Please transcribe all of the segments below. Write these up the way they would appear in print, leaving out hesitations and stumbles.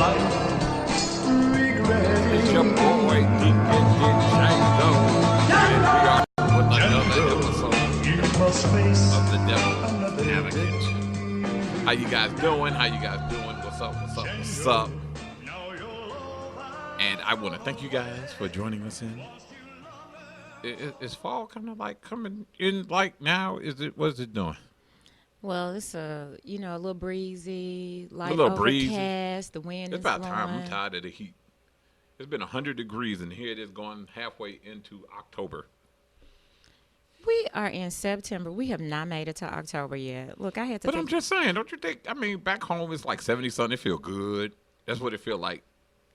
It's your boy, Deacon Django. And we are with another episode of The Devil's Advocate. How you guys doing? What's up? And I want to thank you guys for joining us in. Is fall coming in like now? What is it doing? Well, it's a little breezy, light little overcast. The wind It's is about blowing. time. I'm tired of the heat. It's been 100 degrees, and here it is going halfway into October. We are in September. We have not made it to October yet. Look, I had to. But I'm just saying, don't you think? I mean, back home it's like 70 something. It feel good. That's what it feel like.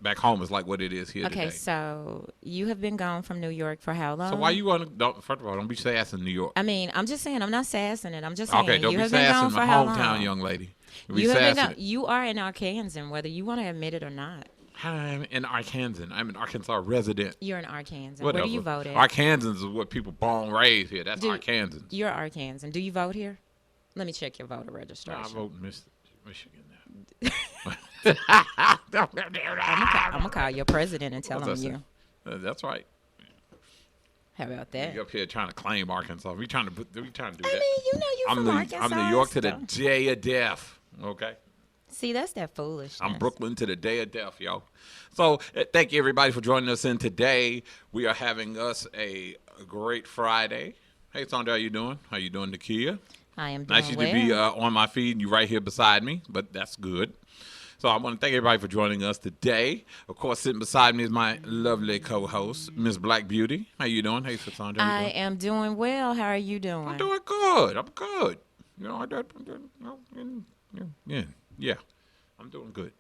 Back home is like what it is here today. Okay, so you have been gone from New York for how long? So why you want to? First of all, don't be sassing New York. I mean, I'm just saying. I'm not sassing it. I'm just saying. Okay, don't you be have been gone sassing for my how hometown long? young lady. You have been gone. You are an Arkansan, whether you want to admit it or not. I'm an Arkansan. I'm an Arkansas resident. You're an Arkansan. Whatever. Where do you vote at? Arkansans is what people born and raised here. That's Arkansans. You're Arkansan. Do you vote here? Let me check your voter registration. I vote Michigan now. I'm gonna call your president and tell him you. That's right. How about that? You up here trying to claim Arkansas? We trying to do that? I mean, you from Arkansas. I'm New York to the day of death. Okay. See, that's that foolishness. I'm Brooklyn to the day of death, yo. So thank you everybody for joining us in today. We are having us a great Friday. Hey, Sandra, how you doing? How you doing, Nakia? I am doing nice well. to be on my feed and you right here beside me, but that's good. So I want to thank everybody for joining us today. Of course, sitting beside me is my lovely co-host, Miss Black Beauty. How you doing? Hey, Sandra. I am doing well. How are you doing? I'm doing good. I'm good. You know, yeah. I'm doing good.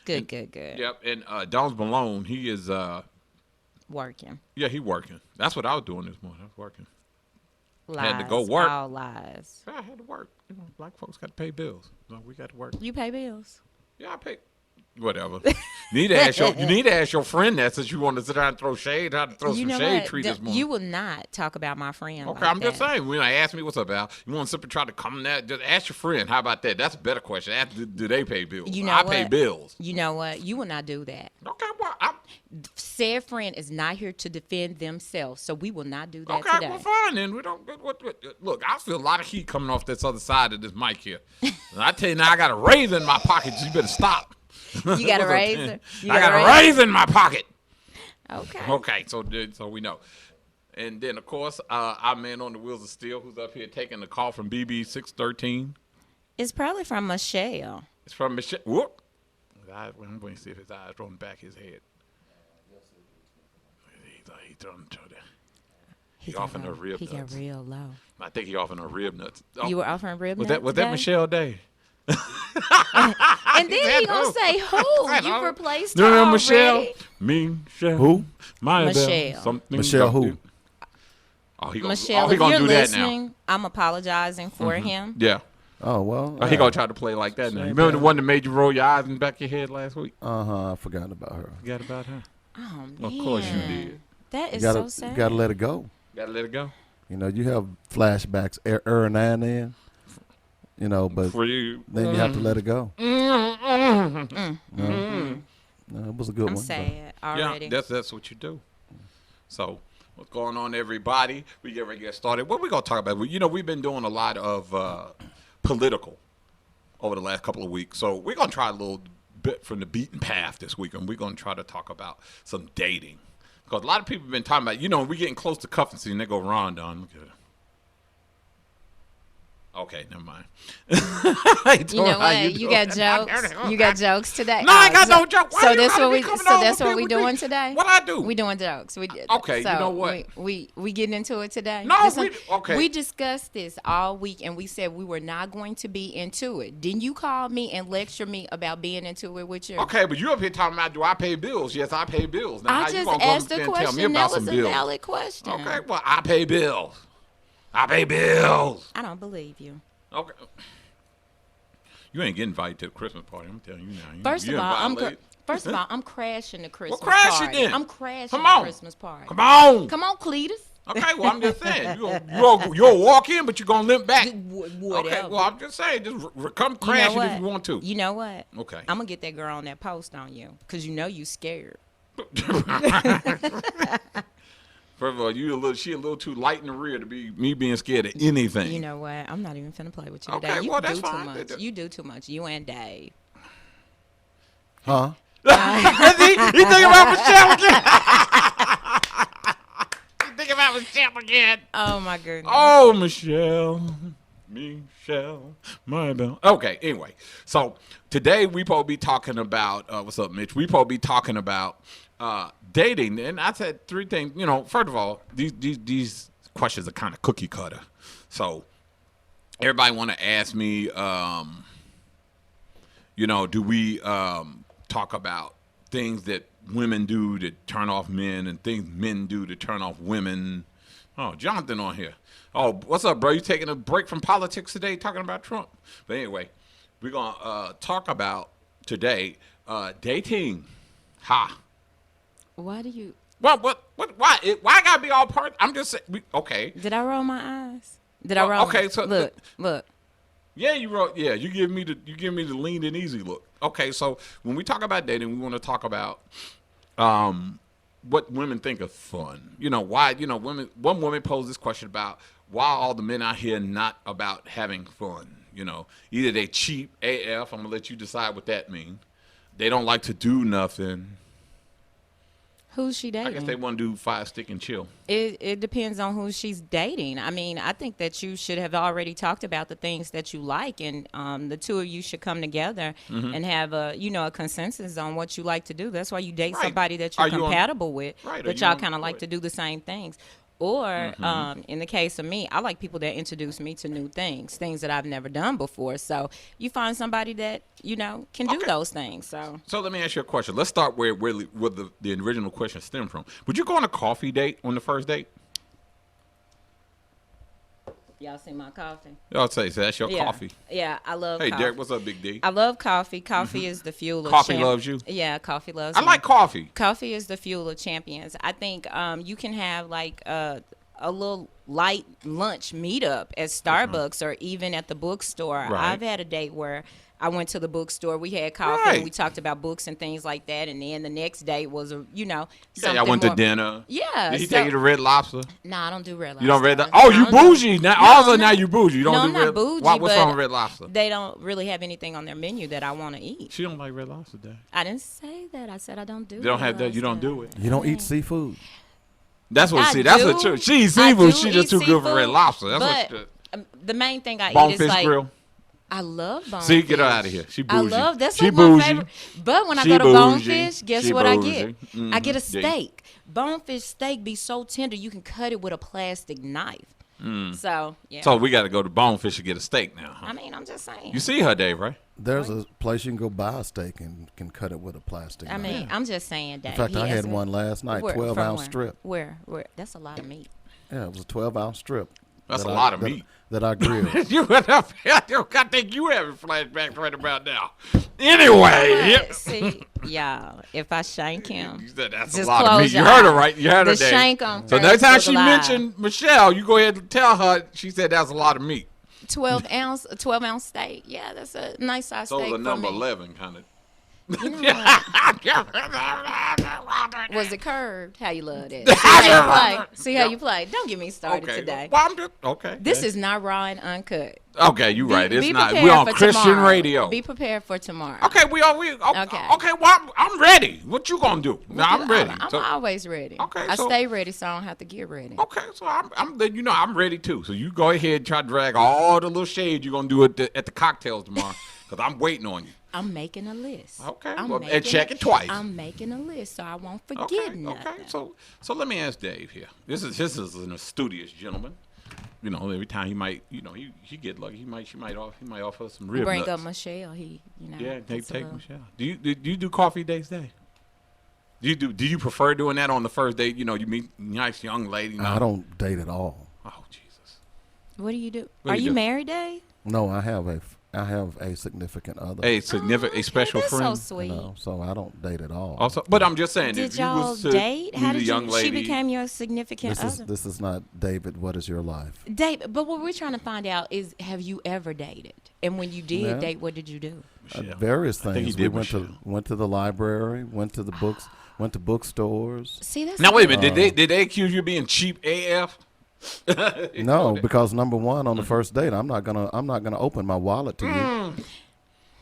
Good. Yep. And Don's Malone, he is working. Yeah, he working. That's what I was doing this morning. I was working. Lies, had to go work. All lies. I had to work. You know, black folks got to pay bills. So we got to work. You pay bills? Yeah, I pay. Whatever. You need to ask your friend that since you want to sit down and throw shade. I had to throw some shade tree this morning. You will not talk about my friend. Okay, like I'm just saying. When I ask me what's up, Al, you want to simply try to come that? Just ask your friend. How about that? That's a better question. Ask, do they pay bills? You know I what? pay bills. You know what? You will not do that. Okay, well, said friend is not here to defend themselves, so we will not do that okay, today. well, fine then. We don't. Look, I feel a lot of heat coming off this other side of this mic here. And I tell you now, I got a razor in my pocket. You better stop. You got a razor? I got a razor in my pocket. Okay. Okay, so we know. And then, of course, our man on the wheels of steel who's up here taking the call from BB613. It's probably from Michelle. It's from Michelle. Whoop. I'm going to see if his eyes rolling back his head. He offering her rib nuts. He got real low. I think he offering her rib nuts. Oh, you were offering rib nuts? Was that Michelle Day? And then he gonna say who? You replaced her already? Michelle. Michelle. Who? Michelle. Michelle who? Oh, he gonna, Michelle, he if gonna you're do listening, that now. I'm apologizing for him. Yeah. Oh, well. He gonna try to play like that now. You remember the one that made you roll your eyes in the back of your head last week? I forgot about her. Forgot about her? Oh, man. Of course you did. That is so sad. You gotta let it go. Gotta let it go. You know, you have flashbacks every now and then. You know, but for you, then you have to let it go. No, it was a good one. I'm sad already. Yeah, that's what you do. So, what's going on, everybody? We get ready to get started. What we gonna talk about? You know, we've been doing a lot of political over the last couple of weeks. So we're gonna try a little bit from the beaten path this week, and we're gonna try to talk about some dating. Because a lot of people have been talking about, you know, we're getting close to cuffing season. They go, Ron, Don, look at it. Okay, never mind. You know what? You got jokes. You got jokes today. No, I got no joke. So that's what we doing today. What I do? We doing jokes. We did. Okay, so you know what? We getting into it today. No, Listen, okay. We discussed this all week, and we said we were not going to be into it. Didn't you call me and lecture me about being into it with you? Okay, but you up here talking about, do I pay bills? Yes, I pay bills. Now, I how you just gonna go asked up a there and tell me question. about That was some a bills? valid question. Okay, well, I pay bills. I pay bills. I don't believe you. Okay. You ain't getting invited to the Christmas party. I'm telling you now. First of all, I'm crashing the Christmas crash it party. then. I'm crashing Come on. the Christmas party. Come on. Come on, Cletus. Okay, well, I'm just saying. You'll walk in, but you're going to limp back. Whatever. Okay, well, I'm just saying. Just come You know crashing what? if you want to. You know what? Okay. I'm gonna get that girl on that post on you because you know you scared. First of all, she a little too light in the rear to be me being scared of anything. You know what? I'm not even finna play with you Okay, today. You well, do that's too fine. much. You do too much. You and Dave. Huh? he think about Michelle again. He think about Michelle again. Oh my goodness. Oh, Michelle, my belle. Okay, anyway, so today we probably be talking about what's up, Mitch? We probably be talking about dating, and I said three things. You know, first of all, these questions are kind of cookie cutter, so everybody want to ask me, you know, do we talk about things that women do to turn off men and things men do to turn off women? Oh, Jonathan on here. Oh, what's up, bro? You taking a break from politics today, talking about Trump? But anyway, we're gonna talk about today dating. Ha. Why do you? What? Why? Why I gotta be all part? I'm just saying. Okay. Did I roll my eyes? Did I Well, roll? okay, so look. Yeah, you wrote. Yeah, you give me the lean and easy look. Okay, so when we talk about dating, we want to talk about what women think of fun. You know why? You know, women. One woman posed this question about why all the men out here not about having fun. You know, either they cheap AF. I'm gonna let you decide what that means. They don't like to do nothing. Who's she I dating? guess they want to do 5 stick and chill. It depends on who she's dating. I mean, I think that you should have already talked about the things that you like, and the two of you should come together and have a consensus on what you like to do. That's why you date Right. somebody that Are you're you on- compatible with, Right, are but you y'all on kind of like board? to do the same things. Or in the case of me, I like people that introduce me to new things that I've never done before. So you find somebody that can do Okay. those things. So So let me ask you a question. Let's start where the original question stemmed from. Would you go on a coffee date on the first date? y'all see my coffee? I'll say so that's your Yeah. coffee. Yeah, I love Hey, coffee. Derek, what's up, Big D? I love coffee. Coffee is the fuel of Coffee loves you? Yeah, coffee loves I me. like coffee. Coffee is the fuel of champions. I think you can have like a little light lunch meetup at Starbucks or even at the bookstore. Right. I've had a date where I went to the bookstore. We had coffee. Right. And we talked about books and things like that. And then the next day was something Yeah, I went more. to dinner. Yeah. Did he so- take you to Red Lobster? Nah, I don't do Red Lobster. You don't Red Lobster? I Oh, you don't do- bougie. Now, all of a sudden, now you bougie. You don't no, do I'm not Red bougie, What's but wrong with Red Lobster? They don't really have anything on their menu that I want to eat. She don't like Red Lobster, Dad. I didn't say that. I said I don't do. You don't have Red that. You don't do Lobster. it. You don't eat seafood. That's what. I See, that's what. do. She eats I seafood. do She just eat too good for Red seafood, Lobster. That's but what. the main thing I eat Bonefish is like grill. I love bonefish. See, get her out of here. She I bougie. love that's She one of my bougie. favorite. But when I She go to bougie. bonefish, guess She what I bougie. get? I get a Mhm. Yeah. steak. Bonefish steak be so tender you can cut it with a plastic knife. So yeah. So we got to go to Bonefish to get a steak now. Huh? I mean, I'm just saying. You see her, Dave, right? There's a place you can go buy a steak and can cut it with a plastic I knife. mean, I'm just saying that. In fact, he I had asked me- one last night, Where- 12-ounce from strip. Where? That's a lot of meat. Yeah, it was a 12-ounce strip. That's that a I- lot of that- meat. That I grilled. You went up here. I think you having flashbacks right about now. Anyway, But, see, y'all, if I shank him, you said that's a just lot of close meat. You your heard her eyes. right. You heard her, The Dave. shank on So first next time was she alive. mentioned Michelle, you go ahead and tell her. She said that's a lot of meat. 12-ounce steak. Yeah, that's a nice size So steak it was a number for me. 11 kind of. You know what? Was it curved? How you love that? See how you play. See how you play. Don't get me started Okay. today. Well, I'm just, okay. This is not raw and uncut. Okay, you right. It's Be not. prepared We're on for Christian tomorrow. radio. Be prepared for tomorrow. Okay, we okay. Okay. Okay, well, I'm ready. What you gonna do? No, I'm ready. I'm So- always ready. Okay, I so- stay ready, so I don't have to get ready. Okay, so I'm you know I'm ready too. So you go ahead and try to drag all the little shade you're gonna do at the cocktails tomorrow, because I'm waiting on you. I'm making a list. Okay, I'm well, and making check it twice. I'm making a list, so I won't forget Okay, nothing. okay. So let me ask Dave here. This is an studious gentleman. You know, every time he might, he get lucky. She might offer some rib Bring nuts. up Michelle. Yeah, take it's a little- Michelle. Do you do coffee dates, Dave? Do you prefer doing that on the first date? You know, you meet a nice young lady. I don't date at all. Oh Jesus. What do you do? What Are do you you do? married, Dave? No, I have a I have a significant other. A significant, a special that's friend. so sweet. You know, so I don't date at all. Also, but I'm just saying, Did if you y'all was to date? How meet a did young you? lady, She became your significant other. This is not David. What is your life? Date, but what we're trying to find out is, have you ever dated? And when you did Yeah. date, what did you do? Michelle. Various I think he things. did We went to the library, went to the books, went to bookstores. See, that's Now wait a good. minute. Did they accuse you of being cheap AF? No, because number one, on the first date, I'm not gonna open my wallet to you.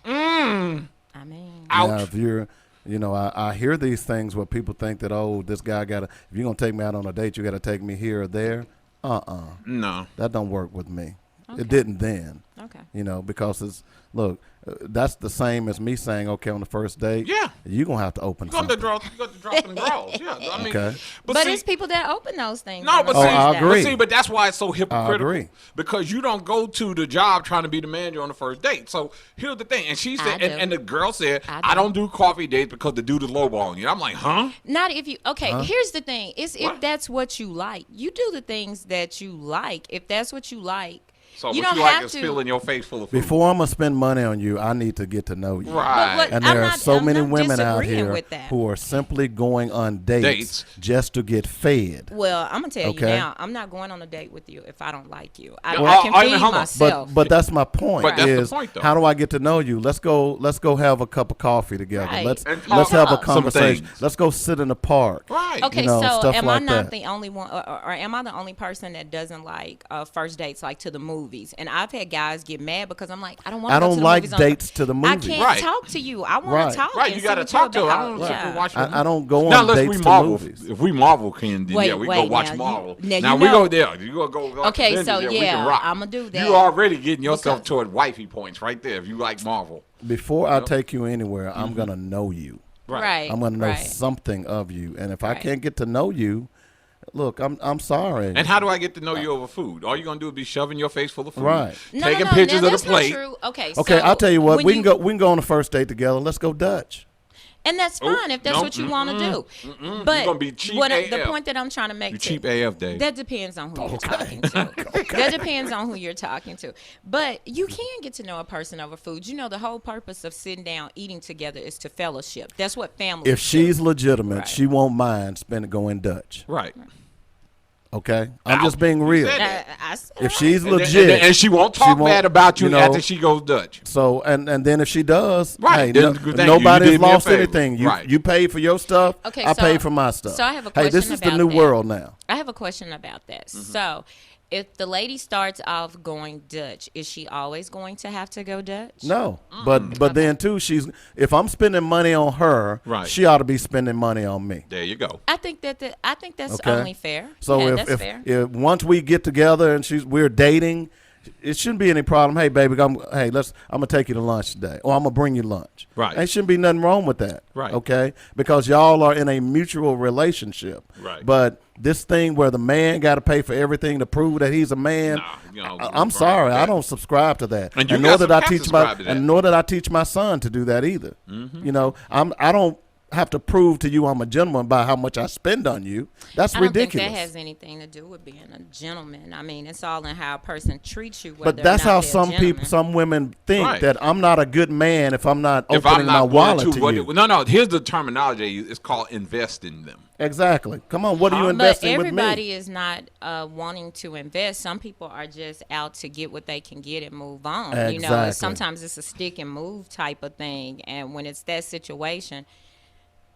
I mean, Ouch. Now, if you're, you know, I hear these things where people think that, oh, this guy got to, if you're gonna take me out on a date, you got to take me here or there. No. That don't work with me. Okay. It didn't then. okay. You know, because look, that's the same as me saying, okay, on the first date, Yeah. you're gonna have to open You got to something. drop in the draws. Yeah. I mean, Okay. But see, it's people that open those things. No, on but the see, first I date. agree. But see, but that's why it's so hypocritical. agree. Because you don't go to the job trying to be the manager on the first date. So here's the thing, and she said, I do. and the girl said, I I do. don't do coffee dates because the dude is lowballing you. I'm like, huh? Not if you. Okay, here's the thing: is if What? that's what you like, you do the things that you like. If that's what you like, So you what don't you like have is to. filling your face full of food. Before I'm gonna spend money on you, I need to get to know you. Right. But And I'm there are not- so I'm many not women out disagreeing here with that. who are simply going on dates just to get fed. Well, I'm gonna tell you Okay. now. I'm not going on a date with you if I don't like you. I, Well, I can I feed mean, hold on. myself. But that's my point. But that's the is point, though. how do I get to know you? Let's go have a cup of coffee together. Right. Let's And let's have a talk some conversation. things. Let's go sit in the park. Right. Okay, You know, so stuff am I like not that. the only one, or am I the only person that doesn't like first dates, like to the movies? And I've had guys get mad because I'm like, I don't want to I go don't to the like movies dates to the I movies. can't Right. talk to you. I want Right. to talk. Right, and you see got to what talk to you're her. I about. don't sit Yeah. and watch I don't go Now, on unless dates we to Marvel. movies. If we Marvel can, then Wait, yeah, we wait, go watch now, Marvel. now, Now you we know- go there. You go watch Okay, Avengers, so we yeah, can rock. I'ma do that. You already getting yourself Because- toward wifey points right there. If you like Marvel, Before I take you anywhere, I'm gonna know you. Right. I'm gonna know right. something of you. And if I Right. can't get to know you, look, I'm sorry. and how do I get to know you over food? All you're gonna do is be shoving your face full of food, Right. No, taking no, no, pictures now of the that's not plate. true. Okay, Okay, so I'll tell you what. when We can go on a first date together. Let's go Dutch. and that's Oh, fine if that's no, what you want to do. You But gonna be cheap the AF. point that I'm trying to make You to- cheap AF, Dave. That depends on who you're talking to. That depends on who you're talking to. But you can get to know a person over food. You know, the whole purpose of sitting down eating together is to fellowship. That's what family. If she's legitimate, Right. she won't mind going Dutch. Right. Okay, I'm Ouch. just being You real. said that. If she's And then- legit, and she won't talk won't- bad about you, you know, after she goes Dutch. So and then if she does, Right, hey, then good thing. You nobody's did me a lost favor. anything. You Right. you paid for your stuff. Okay, I so- paid for my stuff. so I have a Hey, this question is the about new that. world now. I have a question about that. Mm-hmm. So, if the lady starts off going Dutch, is she always going to have to go Dutch? No, but then too, if I'm spending money on her, Right. she ought to be spending money on me. There you go. I think that's Okay. only fair. So yeah, if, that's if fair. if once we get together and we're dating, it shouldn't be any problem. Hey, baby, I'm gonna take you to lunch today, or I'm gonna bring you lunch. Right. There shouldn't be nothing wrong with that. Right. Okay, because y'all are in a mutual relationship. Right. But this thing where the man got to pay for everything to prove that he's a man, Nah, you know, I'm sorry, I don't subscribe to that. And you nor guys did I have to teach my subscribe to that. and nor did I teach my son to do that either. Mm-hmm. You know, I don't have to prove to you I'm a gentleman by how much I spend on you. That's I don't ridiculous. think that has anything to do with being a gentleman. I mean, it's all in how a person treats you. But whether that's or not how they're a some people, gentleman. some women think Right. that I'm not a good man if I'm not If opening I'm my not wallet going to to, you. no. Here's the terminology. It's called invest in them. Exactly. Come on, what are you But investing with everybody me? is not wanting to invest. Some people are just out to get what they can get and move on. You know, Exactly. sometimes it's a stick and move type of thing. And when it's that situation,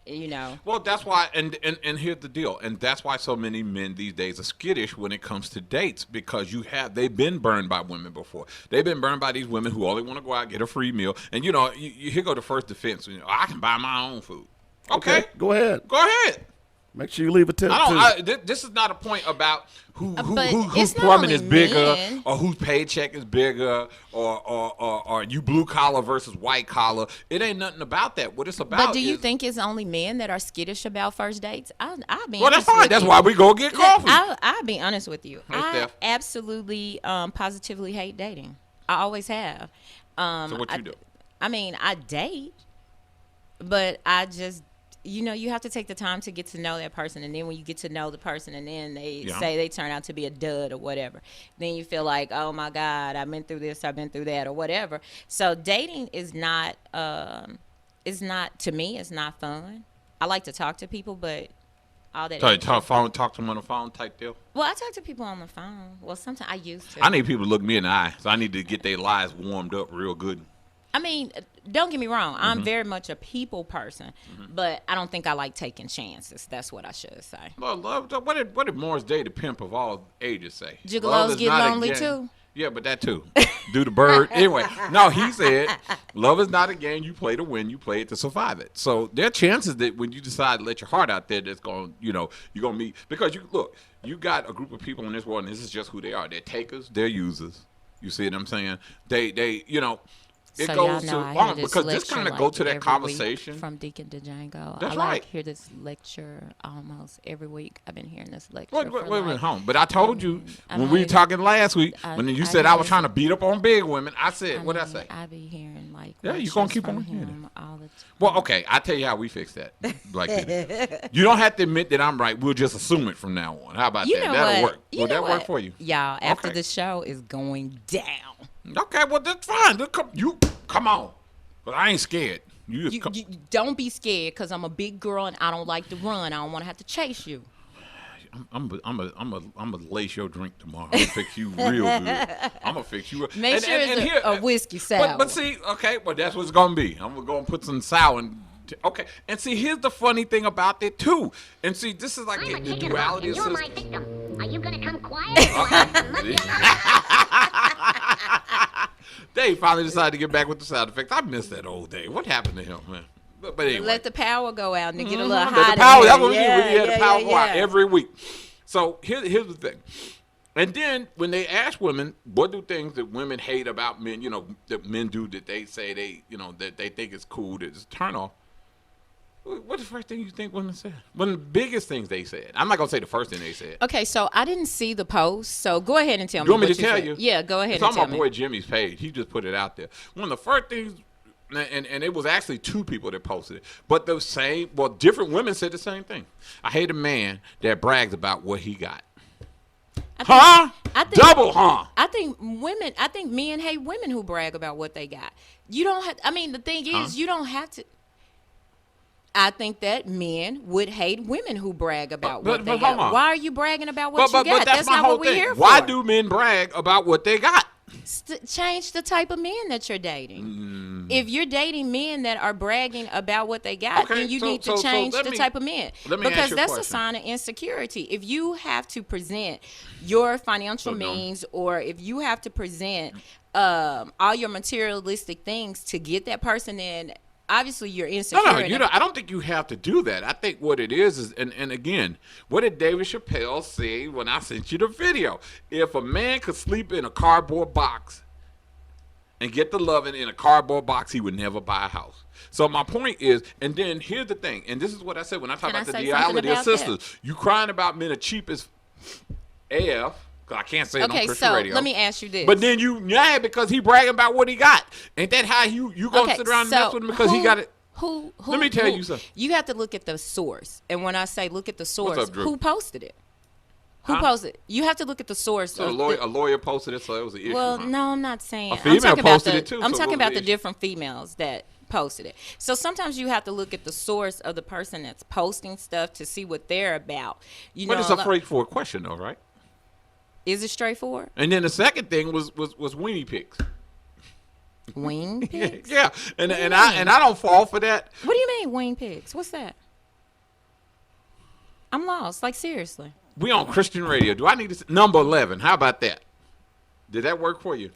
you know. Well, that's why, and here's the deal, and that's why so many men these days are skittish when it comes to dates, because they've been burned by women before. They've been burned by these women who only want to go out and get a free meal, and you know, here go the first defense. You know, I can buy my own food. Okay, Go ahead. go ahead. Make sure you leave a tip I too. don't. This is not a point about whose But whose it's not plumbing only is bigger, men. or whose paycheck is bigger, or you blue collar versus white collar. It ain't nothing about that. What it's about. But do you is, think it's only men that are skittish about first dates? I'll be Well, that's honest fine. with That's you. why we go get coffee. I'll be honest with you. Hey, I Steph. absolutely, positively hate dating. I always have. So what you do? I mean, I date, but I just you have to take the time to get to know that person, and then when you get to know the person, and then they Yeah. say they turn out to be a dud or whatever, then you feel like, oh my God, I've been through this, I've been through that, or whatever. So dating is not, to me, it's not fun. I like to talk to people, but all that. So you talk to them on the phone type deal. Well, I talk to people on the phone. Well, sometimes I used to. I need people to look me in the eye, so I need to get their lives warmed up real good. I mean, don't get me wrong. Mm-hmm. I'm very much a people person, but I don't think I like taking chances. That's what I should say. Well, love. What did Morris Day, the pimp of all ages, say? Gigolos Love is get not a lonely game. too? Yeah, but that too. Do the bird. Anyway, no, he said, love is not a game you play to win, you play it to survive it. So there are chances that when you decide to let your heart out there, that's going, you're going to meet. Because you got a group of people in this world, and this is just who they are. They're takers, they're users. You see what I'm saying? It So goes y'all know to I hear this because this lecture kind of like go to that every conversation. week from Deacon Django. That's I right. hear this lecture almost every week. I've been hearing this lecture. Wait for a minute, like, home. But I told you I when we were mean, talking last week, when you said I was hear trying to this- beat up on big women, I said, what did I mean, say? I be hearing like Yeah, you gonna lectures keep from on hearing him all the time. Well, okay, I'll tell you how we fix that. Like this. You don't have to admit that I'm right. We'll just assume it from now on. How about You that? know That'll what? work. You Will know that what? work for you? Y'all, after Okay. the show is going down. Okay, well that's fine. Come on. But I ain't scared. You just You, come. you don't be scared, because I'm a big girl and I don't like to run. I don't want to have to chase you. I'm gonna lace your drink tomorrow. I'm gonna fix you real good. I'm gonna fix you. Make sure it's a whiskey sour. But see, okay, well that's what it's gonna be. I'm gonna go and put some sour. Okay, and see, here's the funny thing about it too. And see, this is like I'm a the chicken hawk duality and of you're my system. victim. Are you gonna come quiet or have some money? Dave finally decided to get back with the sound effects. I miss that old Dave. What happened to him, man? But anyway. Let the power go out and get a little Let hot. the power, in that's there. what we did. We had the power go out yeah. every week. So here's the thing. And then when they ask women, what do things that women hate about men, that men do that they say that they think is cool, that is a turn off, what's the first thing you think women said? One of the biggest things they said. I'm not going to say the first thing they said. Okay, so I didn't see the post, so go ahead and tell me. You want me what to tell said. you? Yeah, go ahead It's and on tell my me. boy Jimmy's page. He just put it out there. One of the first things, and it was actually two people that posted it, but different women said the same thing. I hate a man that brags about what he got. I think- Double huh? I think men hate women who brag about what they got. You don't have, I mean, the thing is, you don't have to. I think that men would hate women who brag about But what they hold got. on. Why are you bragging about what But you got? that's my not whole what we're thing. here for. Why do men brag about what they got? Change the type of men that you're dating. Mm. If you're dating men that are bragging about what they got, Okay, then you so- need to so change let the me- type of men. let me ask Because you a that's a question. sign of insecurity. If you have to present your financial So dumb. means, or if you have to present all your materialistic things to get that person in, obviously you're insecure. No, and I don't think you have to do that. I think what it is, and again, what did David Chappelle say when I sent you the video? If a man could sleep in a cardboard box and get the loving in a cardboard box, he would never buy a house. So my point is, and then here's the thing, and this is what I said when I talk Can I about the say duality of something about sisters. You crying about men are cheap as AF, because I can't say it on Okay, Christian so radio. let me ask you this. But then you mad because he bragging about what he got. Ain't that how you gonna sit around and mess with him because he got it? Let me tell you something. You have to look at the source. And when I say look at the source, up, Drew? who posted it? Who Huh? posted it? You have to look at the source. So of a lawyer posted it, so it was an issue. Well, huh? no, I'm not saying. A female I'm talking about posted the, it too, I'm so talking what was about the the issue? different females that posted it. So sometimes you have to look at the source of the person that's posting stuff to see what they're about. You But know, it's a straightforward question, though, right? is it straightforward? And then the second thing was weenie pics. Wing pigs? Yeah, and I don't fall for that. What do you mean wing pigs? What's that? I'm lost. Like, seriously. We on Christian radio. Do I need to number 11? How about that? Did that work for you?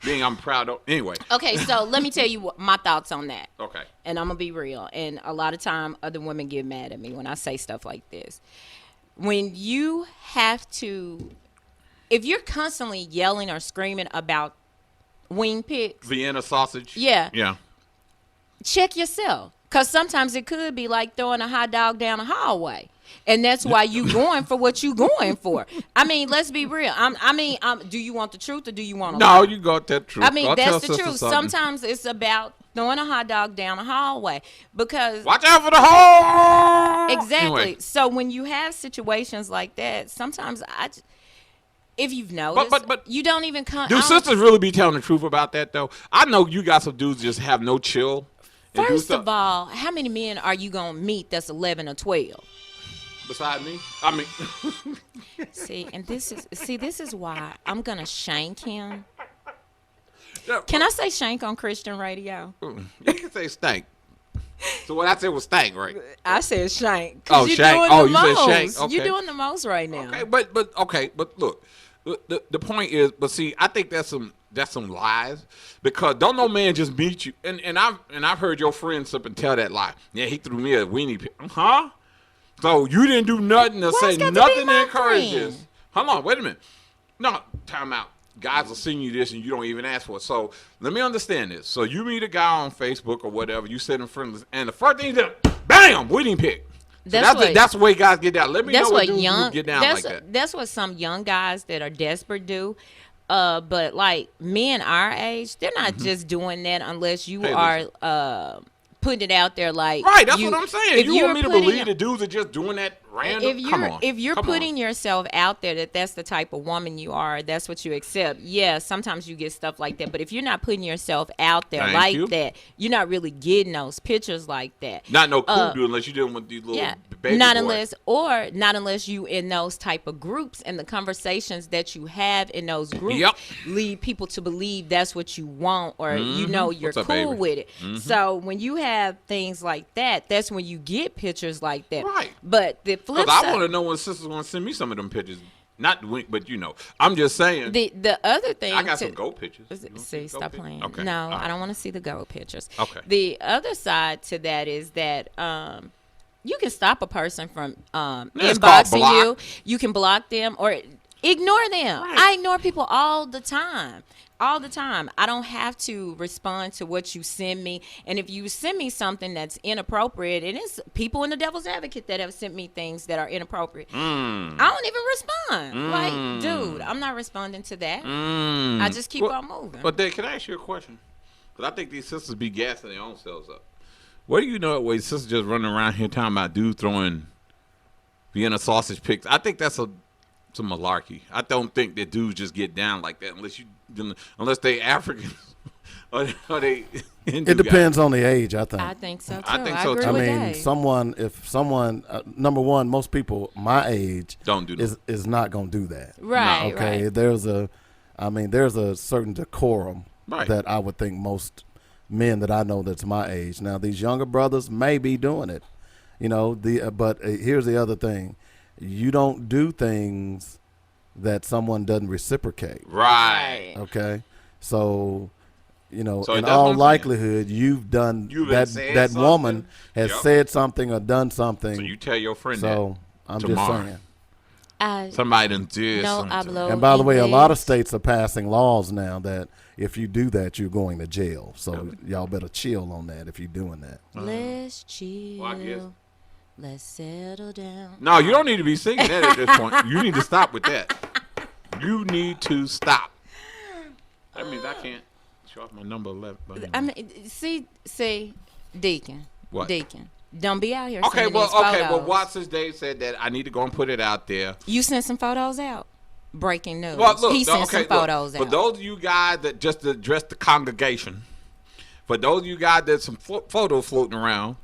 Being I'm proud of. Anyway. Okay, so let me tell you my thoughts on that. Okay. And I'm gonna be real. And a lot of time, other women get mad at me when I say stuff like this. When you have to, if you're constantly yelling or screaming about wing pigs, Vienna sausage. Yeah. Yeah. check yourself. Because sometimes it could be like throwing a hot dog down a hallway. And that's why you going for what you going for. I mean, let's be real. Do you want the truth or do you want to lie? No, you got that truth. I mean, I'll tell that's the sister truth. something. Sometimes it's about throwing a hot dog down the hallway because Watch out for the hole. exactly. Anyway, So when you have situations like that, sometimes if you've noticed, but you don't even come. do sisters really be telling the truth about that though? I know you got some dudes just have no chill. And do First stuff. of all, how many men are you gonna meet that's 11 or 12? Beside me, I mean, See, and this is why I'm gonna shank him. yeah, Can I say shank on Christian radio? you can say stank. So what I said was stank, right? I said shank. 'Cause Oh, you're shank. doing Oh, the you said most. shank. Okay. You're doing the most right now. Okay, but look, the point is, but see, I think that's some lies because don't no man just meet you, and I've heard your friends up and tell that lie. Yeah, he threw me a weenie pig. Huh? So you didn't do nothing to Why say it's got to be nothing my to encourage friend? this. Hold on, wait a minute. No, time out. Guys will send you this and you don't even ask for it. So let me understand this. So you meet a guy on Facebook or whatever, you send him friends, and the first thing you do, bam, wedding pic. So that's the way guys get down. Let me know That's what what dudes young. get down That's like that. that's what some young guys that are desperate do. But like men our age, they're not just doing that unless you Hey, are putting it out there. Like Right, that's what I'm saying. if You you're want me to putting- believe the dudes are just doing that random? if you're Come on. putting yourself out there that's the type of woman you are, that's what you accept. Yeah, sometimes you get stuff like that, but if you're not putting yourself out there Thank like you. that, you're not really getting those pictures like that. Not no cool dude unless you're dealing with these little Yeah, baby not boys. unless you in those type of groups and the conversations that you have in those groups Yep. lead people to believe that's what you want or you know you're What's up, cool baby? with it. So when you have things like that, that's when you get pictures like that. Right. But the flip Because I side, want to know when sisters want to send me some of them pictures. Not the wink, but I'm just saying. the other thing I got to- some goat pictures. You wanna See, goat stop pictures? playing. Okay. No, all right. I don't want to see the goat pictures. Okay. The other side to that is that you can stop a person from It's called inboxing block. you. You can block them or ignore them. Right. I ignore people all the time. All the time. I don't have to respond to what you send me. And if you send me something that's inappropriate, and it's people in the Devil's Advocate that have sent me things that are inappropriate, I don't even respond. Like, dude, I'm not responding to that. I just keep on moving. But then, can I ask you a question? Because I think these sisters be gassing their own selves up. What do you know? Where sisters just running around here talking about dudes throwing Vienna sausage pics? I think that's some malarkey. I don't think that dudes just get down like that unless they Africans or they. Hindu It depends on the age, I think. I think so too. I think so, agree too. I with mean, Dave. if someone, number one, most people my age Don't do that. is not going to do that. Right, Okay. right. There's a certain decorum Right. that I would think most men that I know that's my age. Now, these younger brothers may be doing it, but here's the other thing. You don't do things that someone doesn't reciprocate. Right. Okay. So, So in that's what all I'm saying. likelihood, you've done You've that. said That woman something. has Yep. said something or done something. So you tell your friend So I'm just tomorrow. saying. that somebody done did No something. hablo And by the way, a lot of inglés. states are passing laws now that if you do that, you're going to jail. So y'all better chill on that if you're doing that. Let's chill. Well, I guess- Let's settle down. No, you don't need to be singing that at this point. You need to stop with that. You need to stop. That means I can't show off my number 11. But anyway. I mean, see, Deacon. What? Deacon. Don't be out here Okay, sending well, these photos. well, Watson's Dave said that I need to go and put it out there. You sent some photos out. Breaking news. Well, look, he sent okay, some photos look, out. for those of you guys that just to address the congregation, for those of you guys that some photos floating around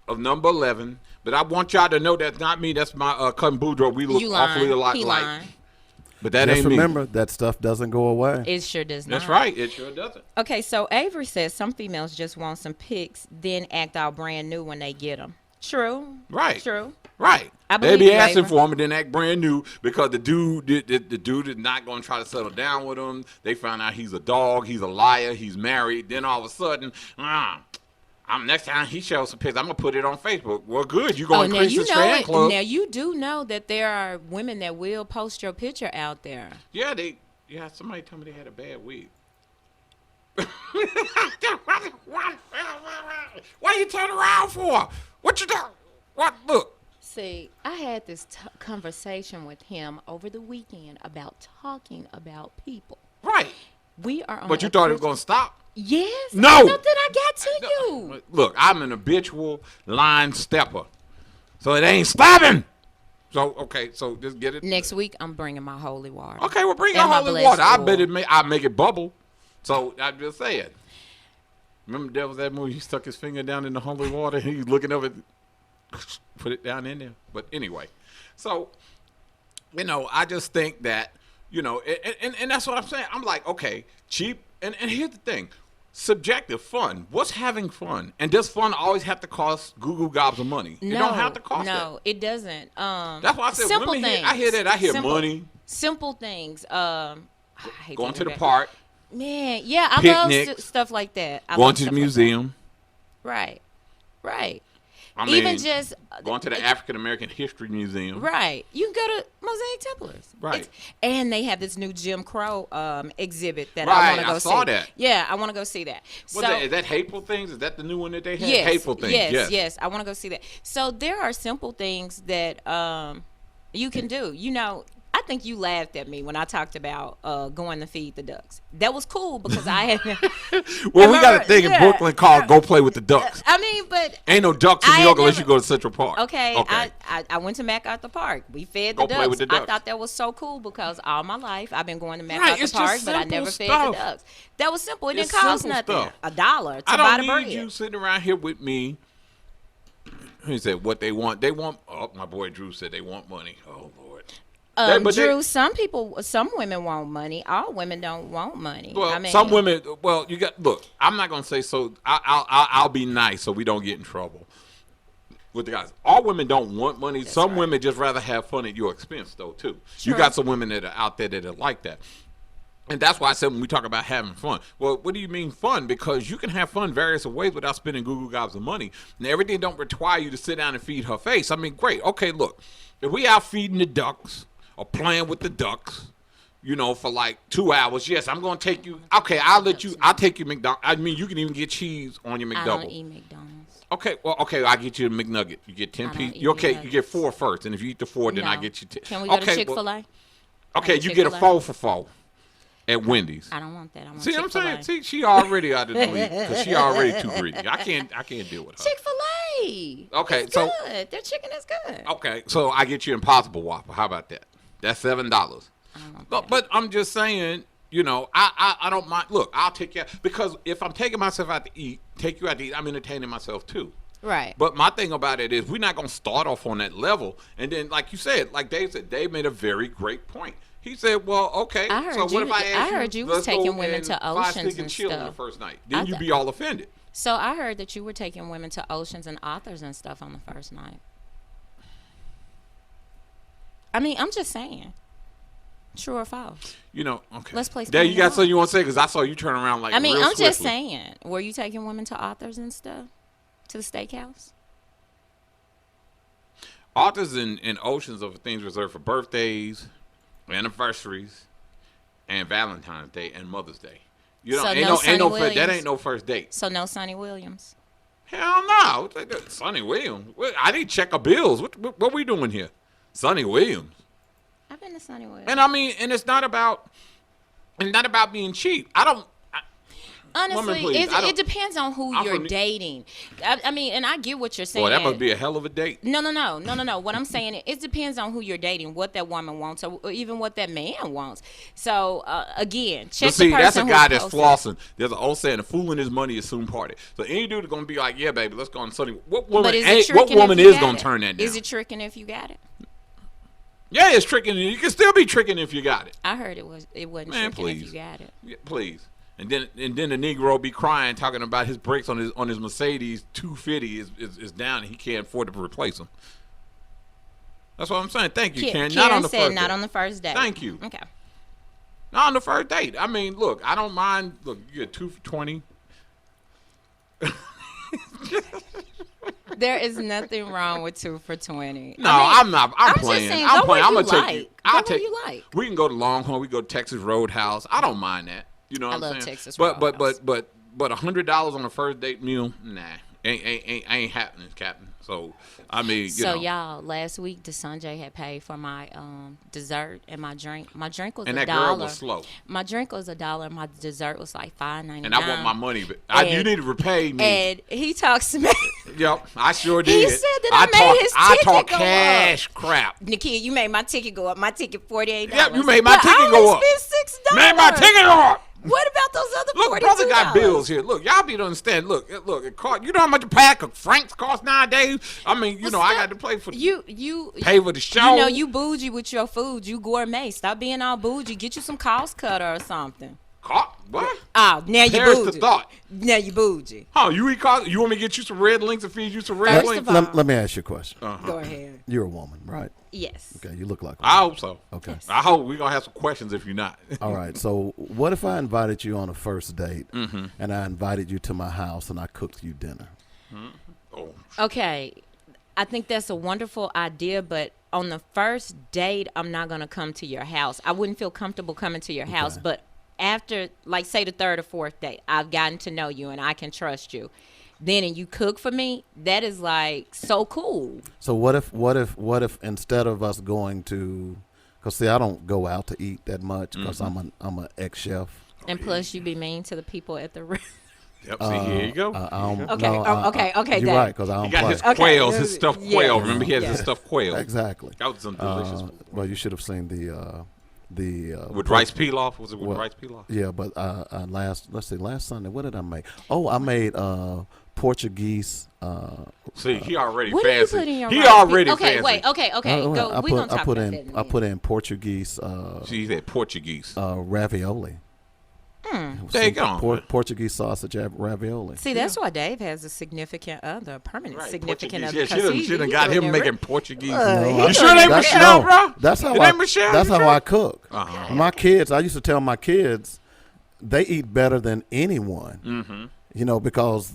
of number 11, but I want y'all to know that's not me. That's my cousin Boudreaux. We look you awfully lying. a lot He alike, lying. but that Just ain't remember, that stuff doesn't go away. It sure does me. not. That's right. It sure doesn't. Okay, so Avery says some females just want some pics, then act all brand new when they get them. True. Right. True. Right. I They believe be you, asking Avery. for him and then act brand new because the dude is not going to try to settle down with him. They found out he's a dog, he's a liar, he's married. Then all of a sudden, next time he shows some pics, I'm going to put it on Facebook. Well, good. You're going to now increase you his know fan it. club. Now you do know that there are women that will post your picture out there. Yeah, somebody told me they had a bad week. Why you turn around for? What you doing? What? Look. See, I had this conversation with him over the weekend about talking about people. Right. We are on. But you a thought it was Christian- going to stop? Yes. No. Something I got to you. Look, I'm an habitual line stepper, so it ain't stopping. So okay, so just get it. Next week, I'm bringing my holy water. Okay, well, bring your And my holy blessed water. I oil. bet I make it bubble. So I'm just saying. Remember there was that movie? He stuck his finger down in the holy water. And he's looking over, put it down in there. But anyway, so I just think that and that's what I'm saying. I'm like, okay, cheap. And here's the thing. Subjective fun. What's having fun? And does fun always have to cost goo gobs of money? It don't have to cost that. No, it doesn't. That's why I said simple women things. I hear that. I hear Simple- money. Simple things. I hate Going to hear the that. park. Man, yeah, I Picnics. love stuff like that. I Going love to the stuff like museum. that. Right. I mean, Even just going to the African American History Museum. right. You can go to Mosaic Templars. Right. And they have this new Jim Crow exhibit that Right, I want to go I saw see. that. Yeah, I want to go see that. Is that Hateful Things? Is that the new one that they have? Yes, Hateful Things. Yes. I want to go see that. So there are simple things that you can do. I think you laughed at me when I talked about going to feed the ducks. That was cool because I had. Well, we got a Remember- thing in yeah. Brooklyn called "Go Play with the Ducks." I mean, but Ain't no ducks in I New had York unless never- you go to Central Park. okay, I went to MacArthur Park. We fed the Go ducks. play with the I ducks. thought that was so cool because all my life I've been going to Right, MacArthur it's just Park, but I simple never fed stuff. the ducks. That was simple. It It's didn't cost simple nothing. stuff. $1 to I buy the don't bread. need you sitting around here with me. He said what they want. They want. Oh, my boy Drew said they want money. Oh Lord. But Drew, some women want money. All women don't want money. Well, I mean, some women. Well, you got. Look, I'm not gonna say so. I'll be nice so we don't get in trouble with the guys. All women don't want money. Some right. women just rather have fun at your expense, though. Too. You True. got some women that are out there that are like that. And that's why I said when we talk about having fun. Well, what do you mean fun? Because you can have fun various ways without spending Google gobs of money. And everything don't require you to sit down and feed her face. I mean, great. Okay, look. If we out feeding the ducks or playing with the ducks, for like 2 hours, yes, I'm going to take you. Okay, I'll take you McDonald's. I mean, you can even get cheese on your I McDouble. don't eat McDonald's. Okay, well, I'll get you a McNugget. You get 10 I don't pieces. eat You okay? You McNuggets. get 4 first. And if you eat the 4, then I No. get you 10. Can we go to Okay, Chick-fil-A? well, okay, you get a Chick-fil-A? 4 for 4 at Wendy's. I don't want that. I want See what I'm Chick-fil-A. saying? See, she already out of the league because she already too greedy. I can't deal with her. Chick-fil-A. Okay, It's so- good. Their chicken is good. Okay, so I get you Impossible Whopper. How about that? That's $7. I don't want that. But I'm just saying, I don't mind. Look, I'll take you because if I'm taking myself out to eat, I'm entertaining myself too. Right. But my thing about it is we're not going to start off on that level. And then, like you said, like Dave said, Dave made a very great point. He said, well, okay. I heard so what you- if I ask I heard you was let's taking go women and to fly, oceans stick, and and chill on the stuff. first night. I Then you'd be all offended. So I heard that you were taking women to oceans and authors and stuff on the first night. I mean, I'm just saying. True or false? Okay. Let's play There you Spin got the something you want to say? Because I saw you turn around like I mean, real I'm just swiftly. saying. Were you taking women to authors and stuff? To the steakhouse? Authors and oceans are things reserved for birthdays, anniversaries, and Valentine's Day and Mother's Day. So ain't no no Sonny that Williams? ain't no first date. So no Sonny Williams? Hell no, Sonny Williams. I need to check our bills. What we doing here? Sonny Williams. I've been to Sonny Williams. And I mean, and it's not about being cheap. Honestly, Woman, please, I don't- it depends on who I'm you're from- dating. I mean, and I get what you're saying. Boy, that must be a hell of a date. No. What I'm saying, it depends on who you're dating, what that woman wants, or even what that man wants. So, again, check But see, the person that's a who guy that's posted. flossing. There's an old saying, "A fool in his money is soon parted." So any dude is gonna be like, "Yeah, baby, let's go on Sunday." What woman? But is it What tricking woman if you is got gonna it? turn that down? Is it tricking if you got it? Yeah, it's tricking. You can still be tricking if you got it. I heard it wasn't Man, tricking if please. you got it. Yeah, please. And then the Negro be crying, talking about his brakes on his Mercedes 250 is down and he can't afford to replace them. That's what I'm saying. Thank you, Karen. Not on the said first not date. on the first date. Thank you. Okay. Not on the first date. I mean, look, I don't mind. Look, you get 2 for $20. There is nothing wrong with 2 for $20. No, I I'm not. I'm just playing. saying, I'm go playing. where I'm you gonna take like. you. Go I'll where take you like. We can go to Longhorn. We go to Texas Roadhouse. I don't mind that. You know what I I'm love saying? Texas but Roadhouse. $100 on a first date meal, nah, ain't happening, Captain. So I mean, you So know, y'all, last week DeSanjay had paid for my dessert and my drink. My drink was and $1. that girl was slow. My drink was $1. My dessert was like $5.99. And I want my money. But you And- need to repay me. And he talks to me. Yep, I sure did. said that I made his I ticket talk go up. cash crap. Nikki, you made my ticket go up. My ticket $48. Yep, you made my But ticket I go only up. spent $6. Man, my ticket go up. What about those other Look, $42? brother got bills here. Look, y'all be to understand. Look, it cost. You know how much a pack of Franks cost nowadays? I mean, you know, I got to play for You pay for the show. You know, you bougie with your food. You gourmet. Stop being all bougie. Get you some cost cutter or something. What? Oh, now you Perish bougie. the thought. Now you bougie. Oh, you eat cost? You want me to get you some red links and feed you some red First links? of all- Let me ask you a question. Go ahead. You're a woman, right? Yes. Okay, you look like one. I hope so. Okay. I hope we're gonna have some questions if you're not. All right. So, what if I invited you on a first date, Mm-hmm. and I invited you to my house and I cooked you dinner? Oh, Okay. I think that's a wonderful idea, but on the first date, I'm not going to come to your house. I wouldn't feel comfortable coming to your house, Okay. but after, like, say the third or fourth date, I've gotten to know you and I can trust you. Then and you cook for me, that is like so cool. So what if instead of us going to, because see, I don't go out to eat that much because I'm an ex chef. And plus, you be mean to the people at the yep. See, here you go. Okay, okay, You're Dad. right, because I he don't got play. his quails, his stuffed Yeah. quail. Remember, he has Yeah. his stuffed quail. Exactly. That was some delicious food. Well, you should have seen the With rice pilaf? Was it with well, rice pilaf? Yeah, but last Sunday, what did I make? Oh, I made Portuguese. See, he already What do you fancy. put in your He rice? already Okay, fancy. wait, okay. Go. I We're going put to talk I put about in that in a I put minute. in Portuguese See, he said Portuguese. ravioli. There you go. Portuguese sausage ravioli. See, that's why Dave has a significant other, permanent Right, significant Portuguese. other. Yeah, 'cause she done he got doing him it making right. Portuguese. No, You sure it ain't Michelle, bro? That's how It I. ain't Michelle, That's you how sure? I cook. Uh-huh. My kids, I used to tell my kids, they eat better than anyone. Mm-hmm. You know, because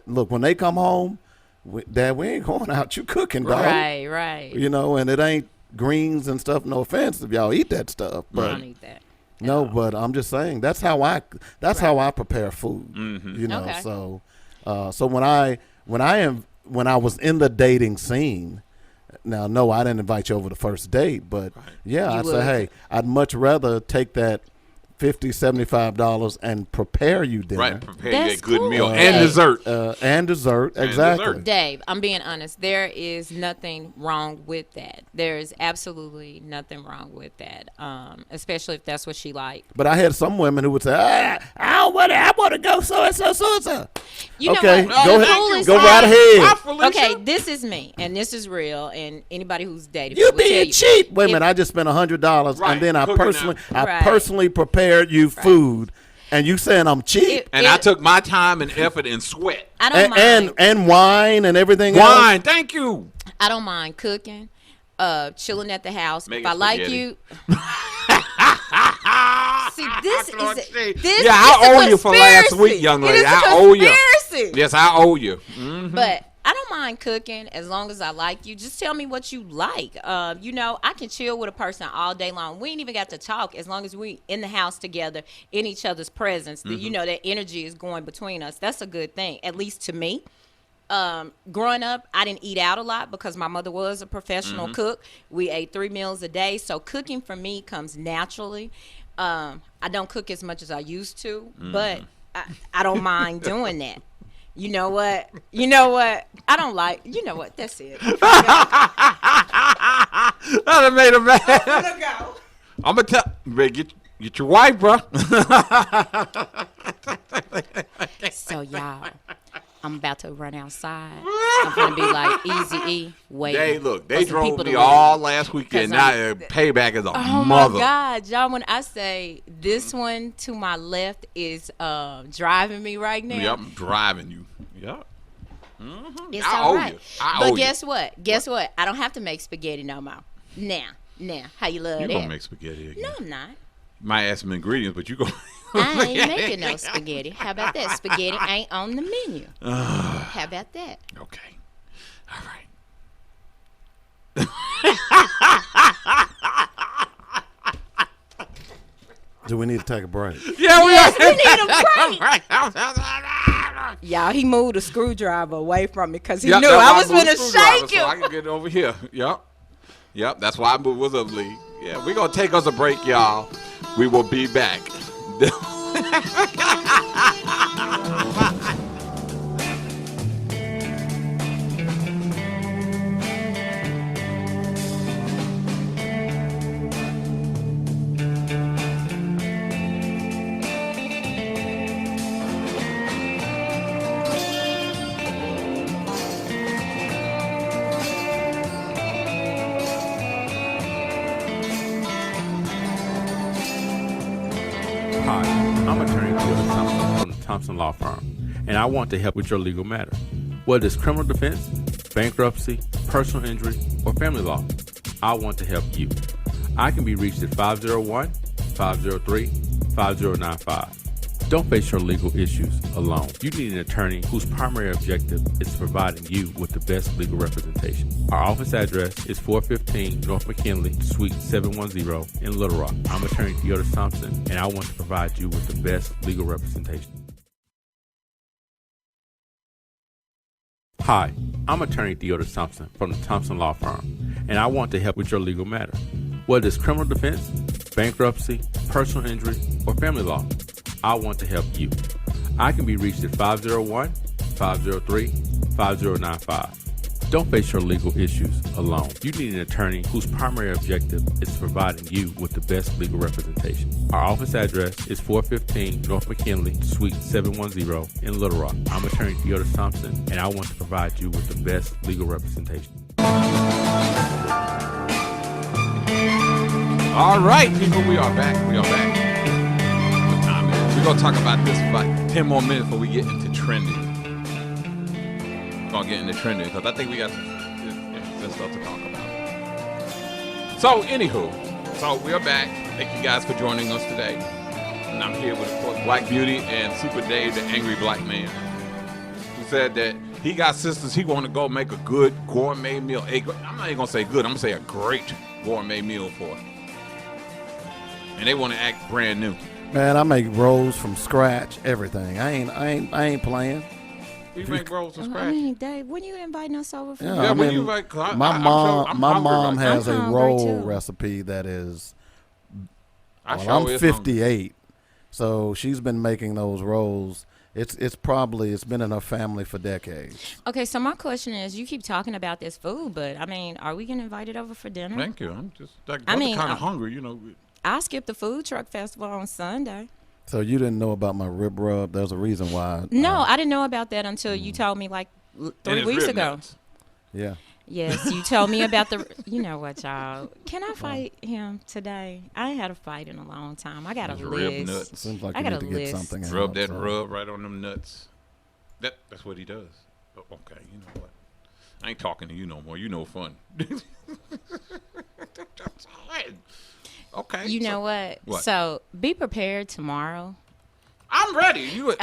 look, when they come home, Dad, we ain't going out. You cooking, dog. Right. You know, and it ain't greens and stuff. No offense if y'all eat that stuff, I but don't need that. no. But I'm just saying that's how I prepare food. Mm-hmm. You know, Okay. so when I was in the dating scene. Now, no, I didn't invite you over the first date, but yeah, You I'd say, would. hey, I'd much rather take that $50, $75 and prepare you dinner. Right, prepare That's you a good cool. meal Yeah. and dessert. And dessert, exactly. dessert. Dave, I'm being honest. There is nothing wrong with that. There is absolutely nothing wrong with that, especially if that's what she liked. But I had some women who would say, I want to go so and so. You know Okay, what? go The ahead. coolest Go thing- right ahead. Bye, Felicia. Okay, this is me, and this is real, and anybody who's dated You me will tell being you. cheap. Wait a If- minute, I just spent $100 Right, and then I cooking personally now. Right. prepared you food and you saying I'm cheap If- And I took my time and effort and sweat. I don't mind. and wine and everything else. Wine, thank you. I don't mind cooking, chilling at the house. Making If I like spaghetti. you, see, this is this. Yeah, I it's a owe you for last conspiracy. week, young It lady. is a I owe you. conspiracy. Yes, I owe you. But I don't mind cooking as long as I like you. Just tell me what you like. You know, I can chill with a person all day long. We ain't even got to talk as long as we in the house together, in each other's presence. You know, that energy is going between us. That's a good thing, at least to me. Growing up, I didn't eat out a lot because my mother was a professional cook. We ate 3 meals a day. So cooking for me comes naturally. I don't cook as much as I used to, but I don't mind doing that. You know what? I don't like. You know what? That's it. I done made a man. Go. I'm going to tell. You better get your wife, bro. So y'all, I'm about to run outside. I'm gonna be like Easy E. Wait. They look. They for some drove people to me leave. all last weekend. 'Cause Now I'm- payback is a Oh mother. my God, y'all! When I say this one to my left is driving me right now, Yep, I'm driving you. Yep. it's I all owe right. you. I owe But you. guess what? Guess what? I don't have to make spaghetti no more. Now, how you love You that? gonna make spaghetti again? No, I'm not. Might add some ingredients, but you go. I ain't making no spaghetti. How about that? Spaghetti ain't on the menu. How about that? Okay. All right. Do we need to take a break? Yeah, Yes, we need a break. Y'all, he moved a screwdriver away from me because he Yep, knew that's why I was moved going the to screwdriver shake so I him. can get over here. Yep. That's why I moved. What's up, Lee? Yeah, we're going to take us a break, y'all. We will be back. Hi, I'm attorney Taylor Thompson from the Thompson Law Firm, and I want to help with your legal matter. Whether it's criminal defense, bankruptcy, personal injury, or family law, I want to help you. I can be reached at 501-503-5095. Don't face your legal issues alone. You need an attorney whose primary objective is providing you with the best legal representation. Our office address is 415 North McKinley, Suite 710 in Little Rock. I'm attorney Theodore Thompson, and I want to provide you with the best legal representation. Hi, I'm attorney Theodore Thompson from the Thompson Law Firm, and I want to help with your legal matter. Whether it's criminal defense, bankruptcy, personal injury, or family law, I want to help you. I can be reached at 501-503-5095. Don't face your legal issues alone. You need an attorney whose primary objective is providing you with the best legal representation. Our office address is 415 North McKinley, Suite 710 in Little Rock. I'm attorney Theodore Thompson, and I want to provide you with the best legal representation. All right, people, we are back. What time is it? We're going to talk about this for about 10 more minutes before we get into trending. We're going to get into trending because I think we got some stuff to talk about. So, anywho, we are back. Thank you guys for joining us today. And I'm here with, of course, Black Beauty and Super Dave, the angry black man, who said that he got sisters he want to go make a good gourmet meal. I'm not even going to say good. I'm going to say a great gourmet meal for her. And they want to act brand new. Man, I make rolls from scratch, everything. I ain't playing. We make rolls from I scratch. mean, Dave, when you inviting us over for Yeah, Yeah, I when mean, you like, my mom has I'm a hungry, roll too. recipe that is. I Well, sure I'm is 58, so she's been making those rolls. It's been in her family for decades. Okay, so my question is, you keep talking about this food, but I mean, are we getting invited over for dinner? Thank you. I'm just like, I mean, kind of hungry, you know. I'll skip the food truck festival on Sunday. So you didn't know about my rib rub? There's a reason why. No, I didn't know about that until you told me like And 3 it's weeks rib ago. nuts. Yeah. Yes, you told me about the. You know what, y'all? Can I fight him today? I ain't had a fight in a long time. I got a It's rib list. nuts. Seems like I you got need a to get list. something out. Rub that so. rub right on them nuts. That's what he does. Oh, okay, you know what? I ain't talking to you no more. You know fun. Okay. You know what? What? So be prepared tomorrow. I'm ready. You.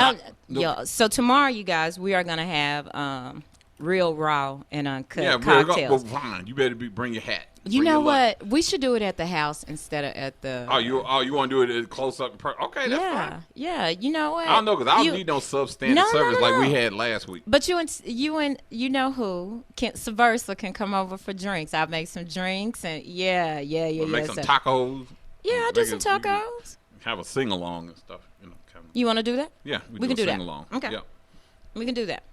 Yeah. So tomorrow, you guys, we are gonna have real raw and uncut Yeah, cocktails. well, fine. You better bring your hat. You Bring know your lunch. what? We should do it at the house instead of at the. Oh, you want to do it close up? Okay, that's yeah, fine. yeah. You know what? I don't know because I don't You- need no substandard No, no, service no, like we no. had last week. But you and you know who can Subversa can come over for drinks. I'll make some drinks and yeah. We'll make some so- tacos. Yeah, I'll do Make some it- we can tacos. Have a sing along and stuff. You know, kind of. You want to do that? Yeah, we can do that. sing along. Okay. Yeah. We can do that.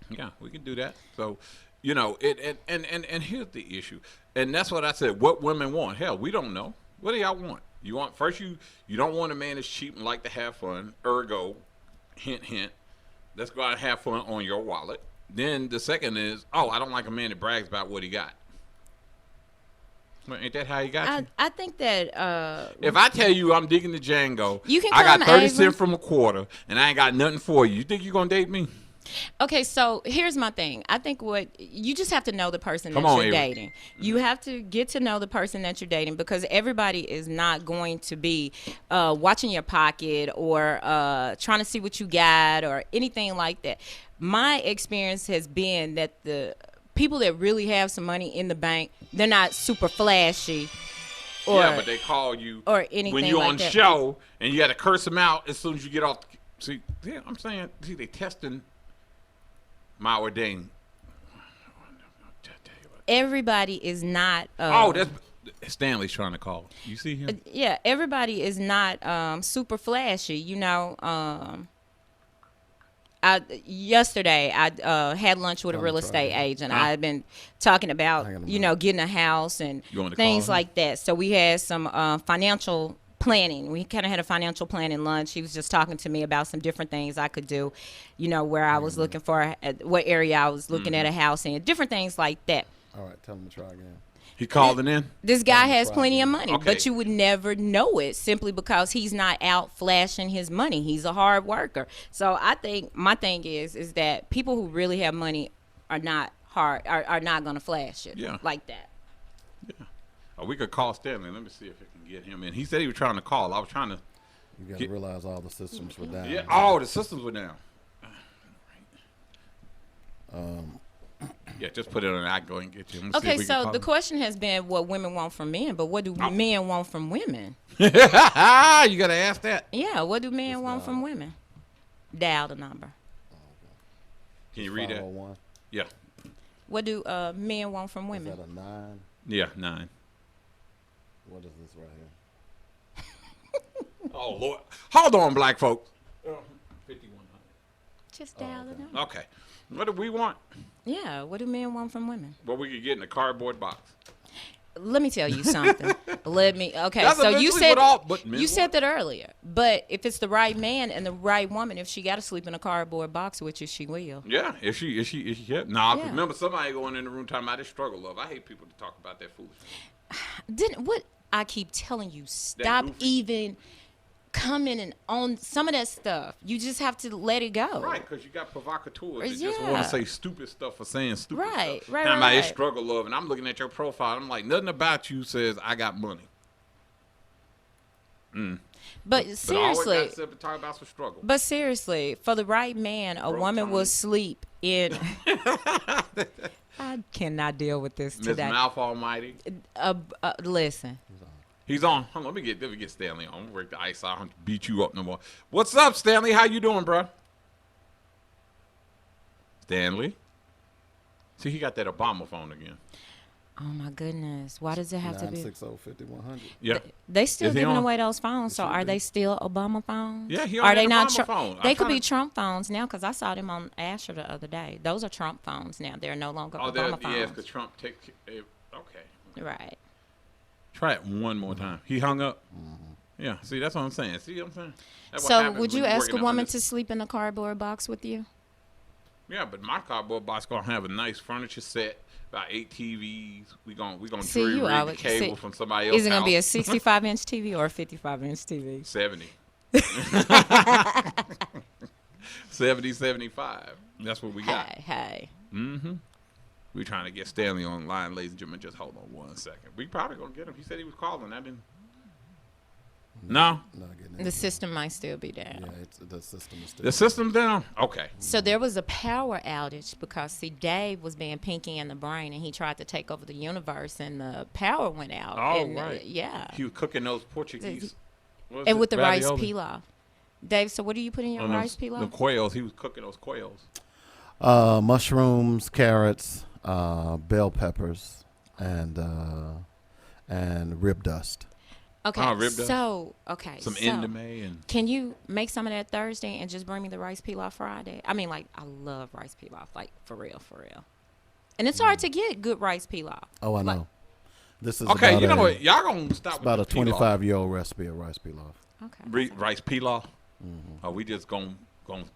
Yeah, we can do that. So, you know, and here's the issue, and that's what I said. What women want? Hell, we don't know. What do y'all want? You want first you don't want a man that's cheap and like to have fun. Ergo, hint hint. Let's go out and have fun on your wallet. Then the second is, I don't like a man that brags about what he got. Well, ain't that how he got you? I think that If I tell you I'm digging the Django, You can I got come, 30 Ava. cents from a quarter, and I ain't got nothing for you. You think you gonna date me? okay, so here's my thing. I think what you just have to know the person Come that on, you're Ava. dating. You have to get to know the person that you're dating because everybody is not going to be watching your pocket or trying to see what you got or anything like that. My experience has been that the people that really have some money in the bank, they're not super flashy. Or, Yeah, but they call you or anything when you're like on that. show, and you got to curse them out as soon as you get off. See, yeah, I'm saying, see, they testing My ordained. Everybody is not. Oh, that's Stanley's trying to call. You see him? Yeah, everybody is not super flashy. You know, yesterday I had lunch with a real estate agent. I've been talking about getting a house and You want to things call him? like that. So we had some financial planning. We kind of had a financial planning lunch. He was just talking to me about some different things I could do, where I was looking for, what area I was looking at a house in, different things like that. All right, tell him to try again. He calling in? This guy has plenty of money, Okay. but you would never know it simply because he's not out flashing his money. He's a hard worker. So I think my thing is that people who really have money are not going to flash it like that. Oh, we could call Stanley. Let me see if we can get him in. He said he was trying to call. I was trying to. You got to realize all the systems were down. Yeah. Oh, the systems were down. Yeah, just put it on. I go and get you. Okay, so the question has been what women want from men, but what do men want from women? you gotta ask that. Yeah, what do men want from women? Dial the number. Can you read that? 501. Yeah. What do men want from Is women? that a 9? Yeah, 9. What is this right here? Oh Lord, hold on, black folks. 5100. Just dial the number. Okay. What do we want? Yeah, what do men want from women? What we could get in a cardboard box. Let me tell you something. Okay. That's So you eventually said what all- but men you said want. that earlier. But if it's the right man and the right woman, if she got to sleep in a cardboard box with you, she will. Yeah, is she yeah. Nah, Yeah. remember somebody going in the room talking about this struggle love. I hate people to talk about that foolishness. Didn't what I keep telling you? Stop goofy. even coming and on some of that stuff. You just have to let it go. Right, because you got provocateurs that just Yeah. want to say stupid stuff for saying stupid Right, stuff. right, And I'm like, it's right. struggle love, and I'm looking at your profile. I'm like, nothing about you says I got money. But But I always seriously, got to talk about some struggle. But seriously, for the right man, a woman time. will sleep in. I cannot deal with this Miss today. Mouth Almighty. Listen, He's on. Hold on, let me get Stanley on. I'm gonna break the ice out and beat you up no more. What's up, Stanley? How you doing, bro? Stanley? See, he got that Obama phone again. oh my goodness, why does it have to be? 960-5100. Yeah. They still Is he giving on? away those phones, so are they still Obama phones? Yeah, he on Are that they not? Obama phone. I'm They could trying be to- Trump phones now, because I saw them on Asher the other day. Those are Trump phones now. They're no longer Oh, Obama yeah, phones. because Trump take. Okay. Right. Try it one more time. He hung up. Yeah. See, that's what I'm saying. See what I'm saying? That's what So, happens would when you you're ask a working woman under- to sleep in a cardboard box with you? Yeah, but my cardboard box gonna have a nice furniture set, about 8 TVs. We gonna See, jury you rig the always- cable see, from somebody else's Is it gonna be a house. 65-inch TV or a 55-inch TV? 70. 70, 75. That's what we got. Hey. We're trying to get Stanley online, ladies and gentlemen. Just hold on one second. We probably gonna get him. He said he was calling. I didn't. No, Not getting The it. system might still be down. Yeah, the system is still. the system's down. Okay. So there was a power outage because, see, Dave was being pinky in the brain, and he tried to take over the universe, and the power went out. Oh, and, right. Yeah. He was cooking those Portuguese. what was And it, with the rice ravioli? pilaf. Dave, so what do you put in your On rice those- pilaf? The quails. He was cooking those quails. Mushrooms, carrots, bell peppers, and rib dust. Okay. rib dust. So, okay. Some so endame and. Can you make some of that Thursday and just bring me the rice pilaf Friday? I mean, like, I love rice pilaf, like, for real, for real. And it's hard to get good rice pilaf. Oh, I Like- know. This is Okay, about you know a, what? Y'all gonna stop It's about a with the pilaf. 25-year-old recipe of rice pilaf. Okay. Rice pilaf. Or we just gonna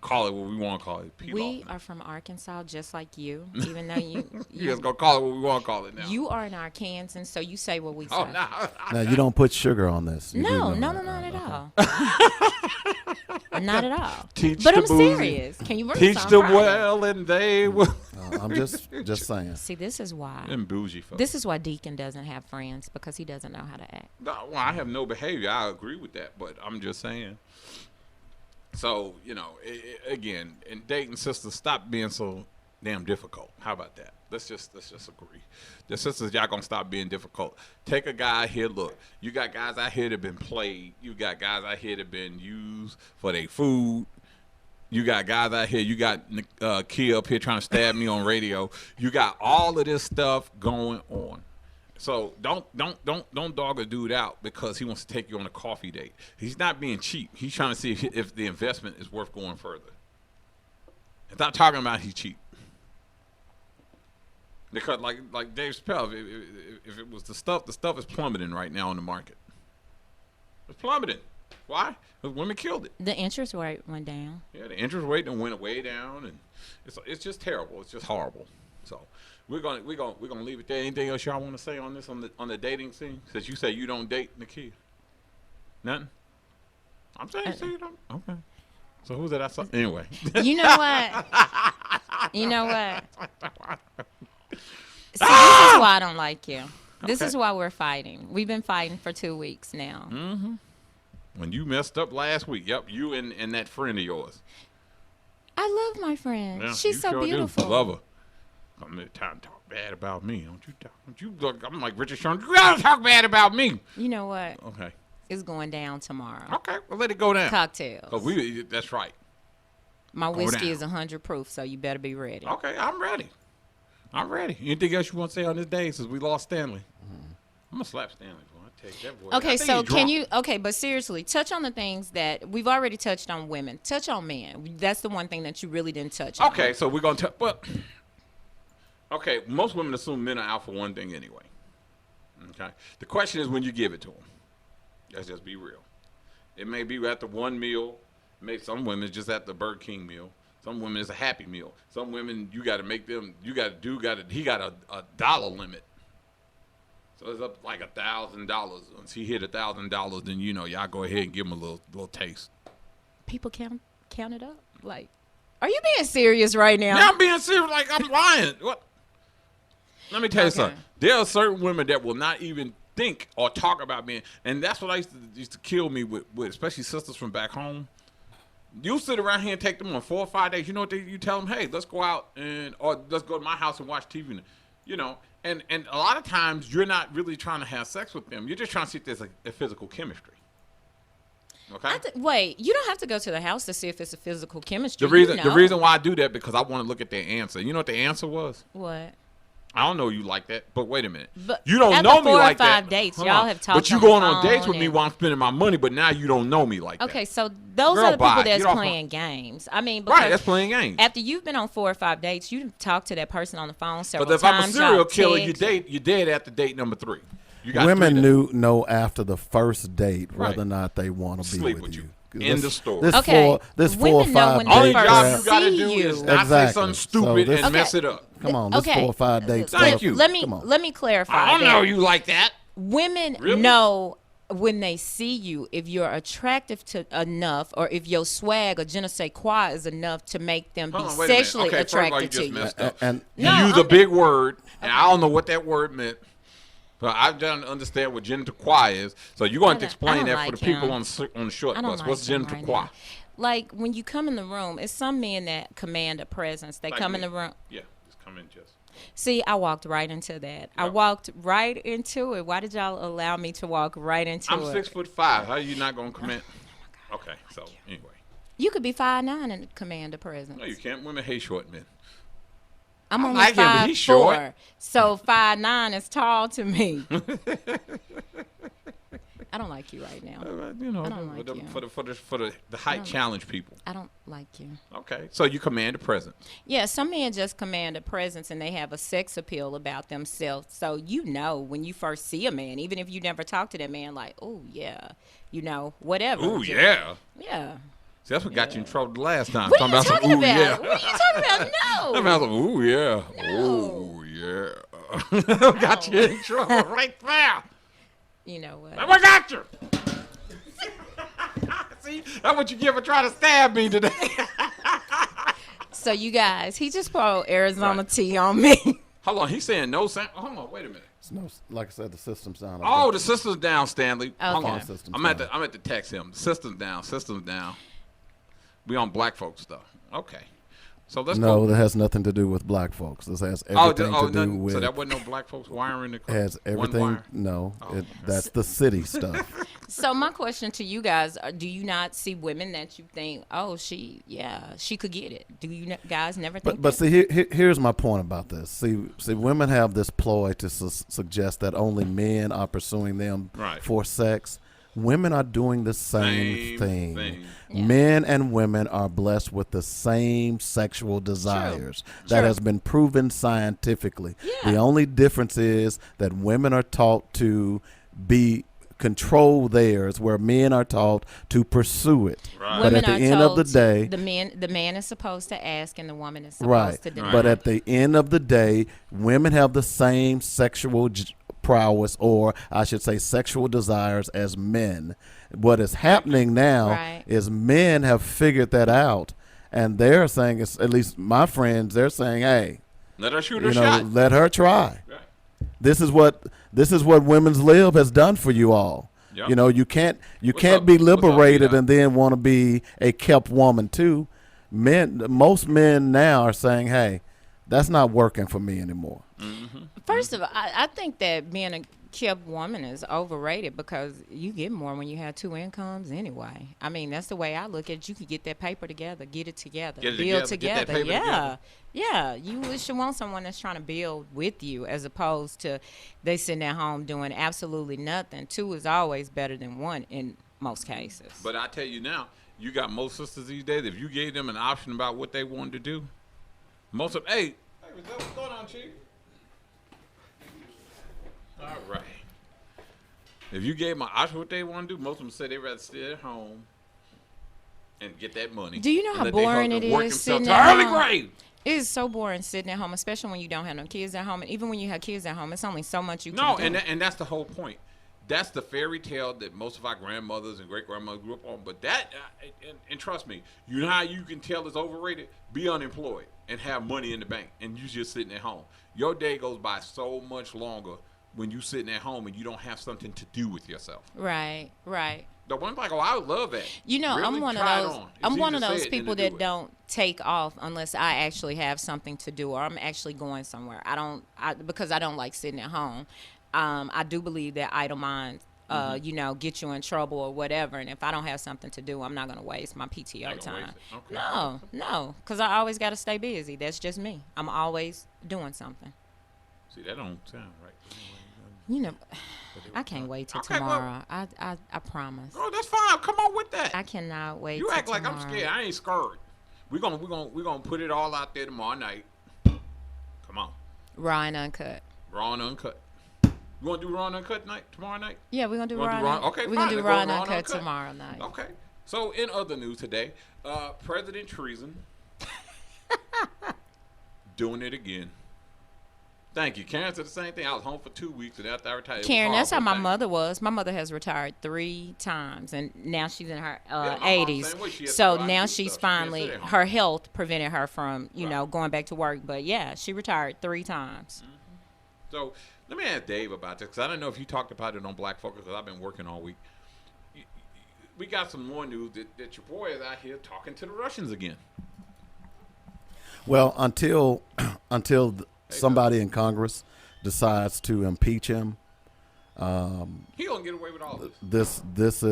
call it what we want to call it. Pilaf. We now. are from Arkansas, just like you. Even though you You just gonna call it what we want to call it now. you are an Arkansan, so you say what we say. Oh no. Now you don't put sugar on this. You do No, know no, that. not at all. Not at all. Teach But the I'm bougie. serious. Can you bring Teach some the Friday? well and they will. I'm just saying. See, this is why. Them bougie folks. This is why Deacon doesn't have friends, because he doesn't know how to act. No, well, I have no behavior. I agree with that, but I'm just saying. So, again, and dating sisters, stop being so damn difficult. How about that? Let's just agree. The sisters, y'all gonna stop being difficult. Take a guy here. Look, you got guys out here that been played. You got guys out here that been used for their food. You got guys out here. You got Kia up here trying to stab me on radio. You got all of this stuff going on. So don't dog a dude out because he wants to take you on a coffee date. He's not being cheap. He's trying to see if the investment is worth going further. It's not talking about he's cheap. Because like Dave Chappelle, if it was the stuff is plummeting right now on the market. It's plummeting. Why? Because women killed it. The interest rate went down. Yeah, the interest rate went way down, and it's just terrible. It's just horrible. So we're gonna leave it there. Anything else y'all want to say on this on the dating scene? Since you say you don't date, Nakia. Nothing. I'm saying you say you don't. Okay. So who's that? I saw anyway. You know what? You know what? See, this is why I don't like you. This Okay. is why we're fighting. We've been fighting for 2 weeks now. When you messed up last week, yep, you and that friend of yours. I love my friend. Yeah, She's you so sure do. beautiful. Love her. I'm time to talk bad about me. Don't you look? I'm like Richard Sherman. You gotta talk bad about me. You know what? Okay. It's going down tomorrow. Okay. Well, let it go down. Cocktails. 'Cause that's right. My whiskey down. is 100 proof, so you better be ready. Okay, I'm ready. Anything else you want to say on this day since we lost Stanley? I'm gonna slap Stanley. Boy. I tell you that boy. I Okay, think so he can drunk. you? Okay, but seriously, touch on the things that we've already touched on. Women, touch on men. That's the one thing that you really didn't touch on. Okay, so we're gonna tell. Well, okay, most women assume men are out for one thing anyway. Okay, the question is when you give it to them. Let's just be real. It may be at the one meal. Maybe some women it's just at the Burger King meal. Some women it's a Happy Meal. Some women you got to make them. He got a dollar limit. So it's up like $1,000. Once he hit $1,000, then y'all go ahead and give him a little taste. People count it up. Like, are you being serious right now? Now I'm being serious, like I'm lying. What? Let me tell you Okay. something. There are certain women that will not even think or talk about men, and that's what I used to kill me with especially sisters from back home. You sit around here and take them on 4 or 5 days. You know what you tell them? Hey, let's go out or let's go to my house and watch TV. And a lot of times you're not really trying to have sex with them. You're just trying to see if there's a physical chemistry. Okay. Wait, you don't have to go to the house to see if it's a physical chemistry. The reason You know. the reason why I do that because I want to look at their answer. You know what the answer was? What? I don't know you like that, but wait a minute. But you don't after know me 4 or like 5 that. dates, Hold y'all on. have talked But you on the going on dates phone with me and- while I'm spending my money, but now you don't know me like that. Okay, so those Girl, are the people bye. that's Get off playing games. I mean, because Right, that's playing games. after you've been on 4 or 5 dates, you talk to that person on the phone several But if times. I'm a serial y'all killer, text. you're dead after date number 3. You got Women 3 days. know after the first date Right. whether or not they want to be Sleep with with you. you. End of story. This Okay. this Women 4 or know 5 when date they Only first job crap. you got to see do is you. not say Exactly. something So stupid this- and mess it up. Come on, this Okay. 4 or 5 date Thank stuff. you. Let me Come on. let me clarify. I don't that. know you like that. Women Really? know when they see you if you're attractive to enough, or if your swag or je ne sais quoi is enough to make them be Hold on, wait a minute. sexually Okay, first of all, attracted you to just you. messed up. And You No, use a I'm- big word, and I don't know what that word meant. But I don't understand what genital qua is. So you're going to I explain don't that like for the people him. on the short I don't bus. like What's him genital right qua? now. Like when you come in the room, it's some men that command a presence. They Like come in me. the room. Yeah, just come in just. See, I walked right into that. I Yeah. walked right into it. Why did y'all allow me to walk right into I'm it? 6'5". How are you not going to command? Okay, so anyway. You could be 5'9" and command a presence. No, you can't. Women hate short men. I'm I only like him, but 5'4", he's short. so 5'9" is tall to me. I don't like you right now. You know, I don't like you. for the height challenge people. I don't like you. Okay, so you command a presence. Yeah, some men just command a presence and they have a sex appeal about themselves. So you know when you first see a man, even if you never talk to that man, like, oh yeah, whatever. Ooh yeah. Yeah. See, that's what got you in trouble the last time. What are you talking ooh, about? yeah. What are you talking about? No. That man was like, ooh yeah. No. Ooh yeah. Got you in trouble right there. You know what? That what got you. See, that's what you get for trying to stab me today. So you guys, he just pulled Arizona tea on me. Hold on, he's saying no sound. Hold on, wait a minute. it's no, like I said, the system's down. Oh, the system's down, Stanley. Hold Okay. on. System's I'm at down. the text him. The system's down. System's down. We on black folks stuff. Okay. So let's No, go. that has nothing to do with black folks. This has everything to do nothing. with. So that wasn't no black folks wiring the car. has One everything. wire? No, Oh, okay. that's the city stuff. So my question to you guys: do you not see women that you think, oh, she could get it? Do you guys never think? But see, here's my point about this. See, women have this ploy to suggest that only men are pursuing them Right. for sex. Women are doing the same thing. Yeah. Men and women are blessed with the same sexual desires. That True. has been proven scientifically. Yeah. The only difference is that women are taught to control theirs, where men are taught to pursue it. Right. But Women at the are end of the told day, the man is supposed to ask and the woman is supposed right. to deny. But at the end of the day, women have the same sexual prowess, or I should say sexual desires, as men. What is happening now Right. is men have figured that out, and they're saying, it's, at least my friends, they're saying, hey, Let her shoot you her know, shot. let her try. Right. This is what Women's Lib has done for you all. Yep. You know, you can't What's be up? What's up, liberated Vito? and then want to be a kept woman too. Most men now are saying, hey, that's not working for me anymore. First of all, I think that being a kept woman is overrated because you get more when you have two incomes anyway. I mean, that's the way I look at it. You can get that paper together, get it together, Get it build together, get that together. paper Yeah. together. Yeah. You should want someone that's trying to build with you as opposed to they sitting at home doing absolutely nothing. Two is always better than one in most cases. But I tell you now, you got most sisters these days. If you gave them an option about what they wanted to do, most of hey, what's going on, Chief? All right. If you gave them an option what they want to do, most of them say they'd rather stay at home and get that money. Do you know and how let their boring husband it work is himself sitting to at early home? grave? It is so boring sitting at home, especially when you don't have no kids at home. And even when you have kids at home, it's only so much you No, can do. and that's the whole point. That's the fairy tale that most of our grandmothers and great grandmothers grew up on. But that, and trust me, you know how you can tell it's overrated? Be unemployed and have money in the bank, and you just sitting at home. Your day goes by so much longer when you sitting at home and you don't have something to do with yourself. Right, right. The one's like, oh, I would love that. You know, Really I'm one of try it those. on. It's I'm easier one of to say those it than people to that do it. don't take off unless I actually have something to do or I'm actually going somewhere. Because I don't like sitting at home. I do believe that idle minds, Mm-hmm. get you in trouble or whatever. And if I don't have something to do, I'm not going to waste my PTO Ain't gonna time. waste it. Okay. No, because I always got to stay busy. That's just me. I'm always doing something. See, that don't sound right. You know, I can't wait till Okay, well- tomorrow. I promise. Oh, that's fine. Come on with that. I cannot wait. You till act like I'm tomorrow. scared. I ain't scared. We're gonna put it all out there tomorrow night. Come on, Raw and uncut. raw and uncut. You want to do raw and uncut tomorrow night? Yeah, we're gonna do You wanna raw. do raw? and- Okay, we're fine. gonna do Let's raw go and raw and uncut uncut. tomorrow night. Okay. So in other news today, President Treason doing it again. Thank you. Karen said the same thing. I was home for 2 weeks and after I retired. it was Karen, that's how horrible. my Thank mother was. My mother has retired 3 times, and now she's in her my mom 80s. same way. She has to So go out now and do she's stuff. She can't finally, sit at home. her health prevented her from, Right. going back to work. But yeah, she retired 3 times. So let me ask Dave about this because I don't know if you talked about it on Black Focus because I've been working all week. We got some more news that your boy is out here talking to the Russians again. Well, until somebody in Congress decides to impeach him, He gonna get away with all this. this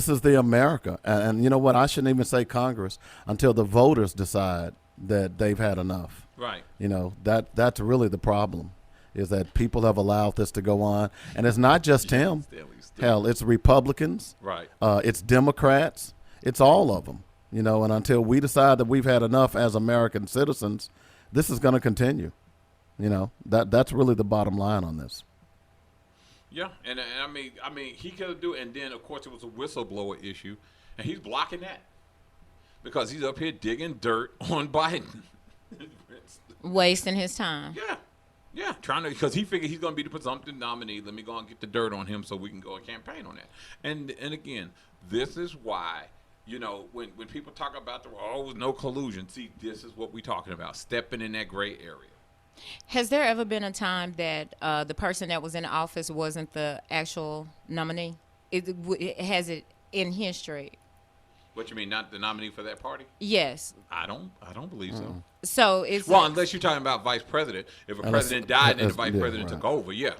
is the America, and you know what? I shouldn't even say Congress until the voters decide that they've had enough. Right. You know, that's really the problem, is that people have allowed this to go on, and it's not just him. Still. Hell, it's Republicans. Right. It's Democrats. It's all of them. You know, and until we decide that we've had enough as American citizens, this is going to continue. You know, that's really the bottom line on this. Yeah, and I mean, he could do it, and then of course it was a whistleblower issue, and he's blocking that because he's up here digging dirt on Biden. Wasting his time. Yeah, trying to because he figured he's going to be the presumptive nominee. Let me go and get the dirt on him so we can go and campaign on that. And again, this is why when people talk about no collusion. See, this is what we're talking about: stepping in that gray area. Has there ever been a time that the person that was in office wasn't the actual nominee? Has it in history? What you mean, not the nominee for that party? Yes. I don't believe so. So it's Well, unless you're talking about vice president. If a president died and the vice yeah, president right. took over, yeah.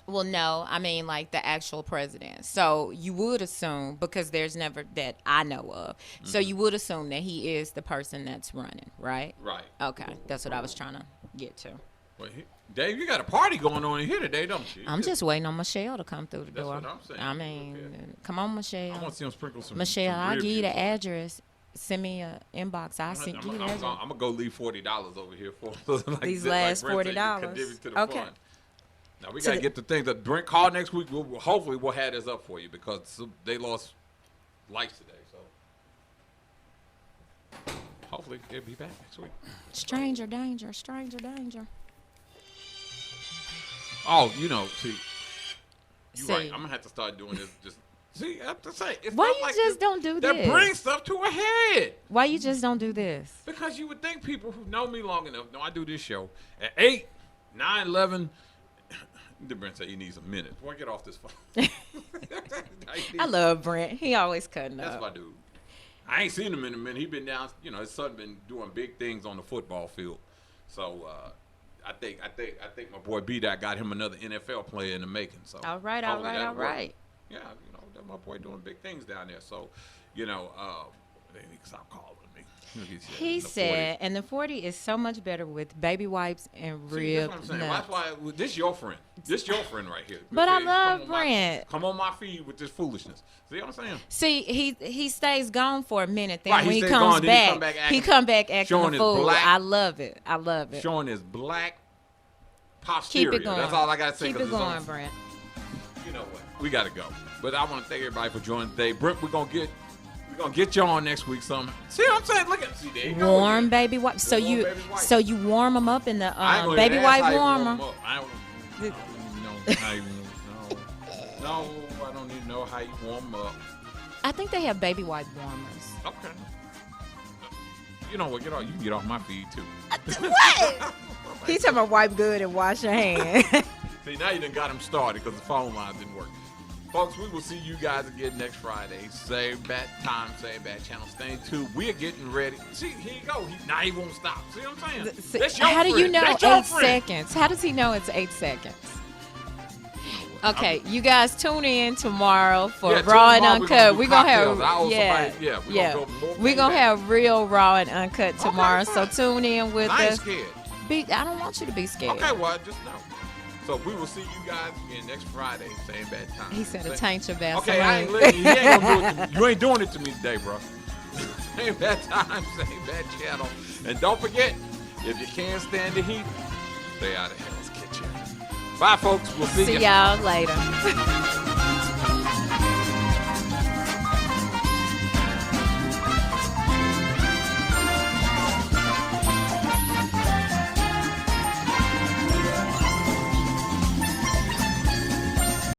Well, no, I mean like the actual president. So you would assume, because there's never that I know of. So you would assume that he is the person that's running, right? Right. Okay, that's what I was trying to get to. Well, Dave, you got a party going on in here today, don't you? I'm just waiting on Michelle to come through the That's door. what I'm saying. I mean, Okay. come on, I Michelle. want to see him sprinkle some. Michelle, some I'll rib give you the juice on. address. Send me an inbox. I'll send you the address. I'm gonna go leave $40 over here for like These this, last like Brent said, $40. contribute to the Okay. fund. Now we To gotta the- get the thing that Brent call next week. Hopefully we'll have this up for you because they lost lights today. So hopefully they'll be back next week. Stranger danger, stranger danger. Oh, see, you're right. See. I'm gonna have to start doing this. Just see, I have to say, it's Why not you like just this- don't do that this? brings stuff to a head. Why you just don't do this? Because you would think people who know me long enough know I do this show at 8, 9, 11. The Brent said he needs a minute. Boy, get off this phone. I love Brent. He always cutting That's up. my dude. I ain't seen him in a minute. He been down. His son been doing big things on the football field. So I think my boy B-Dot got him another NFL player in the making. So All right, hopefully that'll work. Yeah, Yeah, that my boy doing big things down there. So they need to stop calling me. He said, and the 40 is so much better with baby wipes and See, that's rib what I'm saying. nuts. That's why this your friend. This your friend right here. But I Okay, love come on my- Brent. Come on my feed with this foolishness. See what I'm saying? See, he stays gone for a minute. Then Right, he when he stays comes gone, then he back, come back he acting- come back acting showing a his fool. black- I love it. I love it. Showing his black posterior. Keep it going. That's all I got to say. Keep 'cause it it's on- going, Brent. You know what? We got to go. But I want to thank everybody for joining today. Brent, we're gonna get you on next week. See what I'm saying? Look at there you go Warm again. baby wipe. So Warm you baby wipe. so you warm them up in the I ain't gonna baby ask wipe how you warm warmer. 'em up. I don't know how you No, I don't need to know how you warm 'em up. I think they have baby wipe warmers. Okay. You know what? You can get off my feed too. What? He's talking about wipe good and wash your hands. See, now you done got him started because the phone lines didn't work. Folks, we will see you guys again next Friday. Same bat time, same bat channel. Stay tuned. We are getting ready. See, here you go. Now he won't stop. See what I'm saying? See, That's your how do you friend. know That's your 8 friend. seconds? How does he know it's 8 seconds? Okay, you guys tune in tomorrow for Yeah, Raw and tomorrow we're gonna Uncut. do We're gonna cocktails. have I owe yeah, somebody- yeah, we're yeah. gonna go more We're gonna payback. have real Raw and Uncut tomorrow. So fine. tune in with I ain't us. scared. I don't want you to be scared. Okay, well, just know. So we will see you guys again next Friday, same bad time. He said a Same- taint your Vaseline. Okay, I ain't letting you. You ain't gonna do it to me. You ain't doing it to me today, bro. Same bad time, same bad channel. And don't forget, if you can't stand the heat, stay out of Hell's Kitchen. Bye, folks. We'll see See you. y'all later.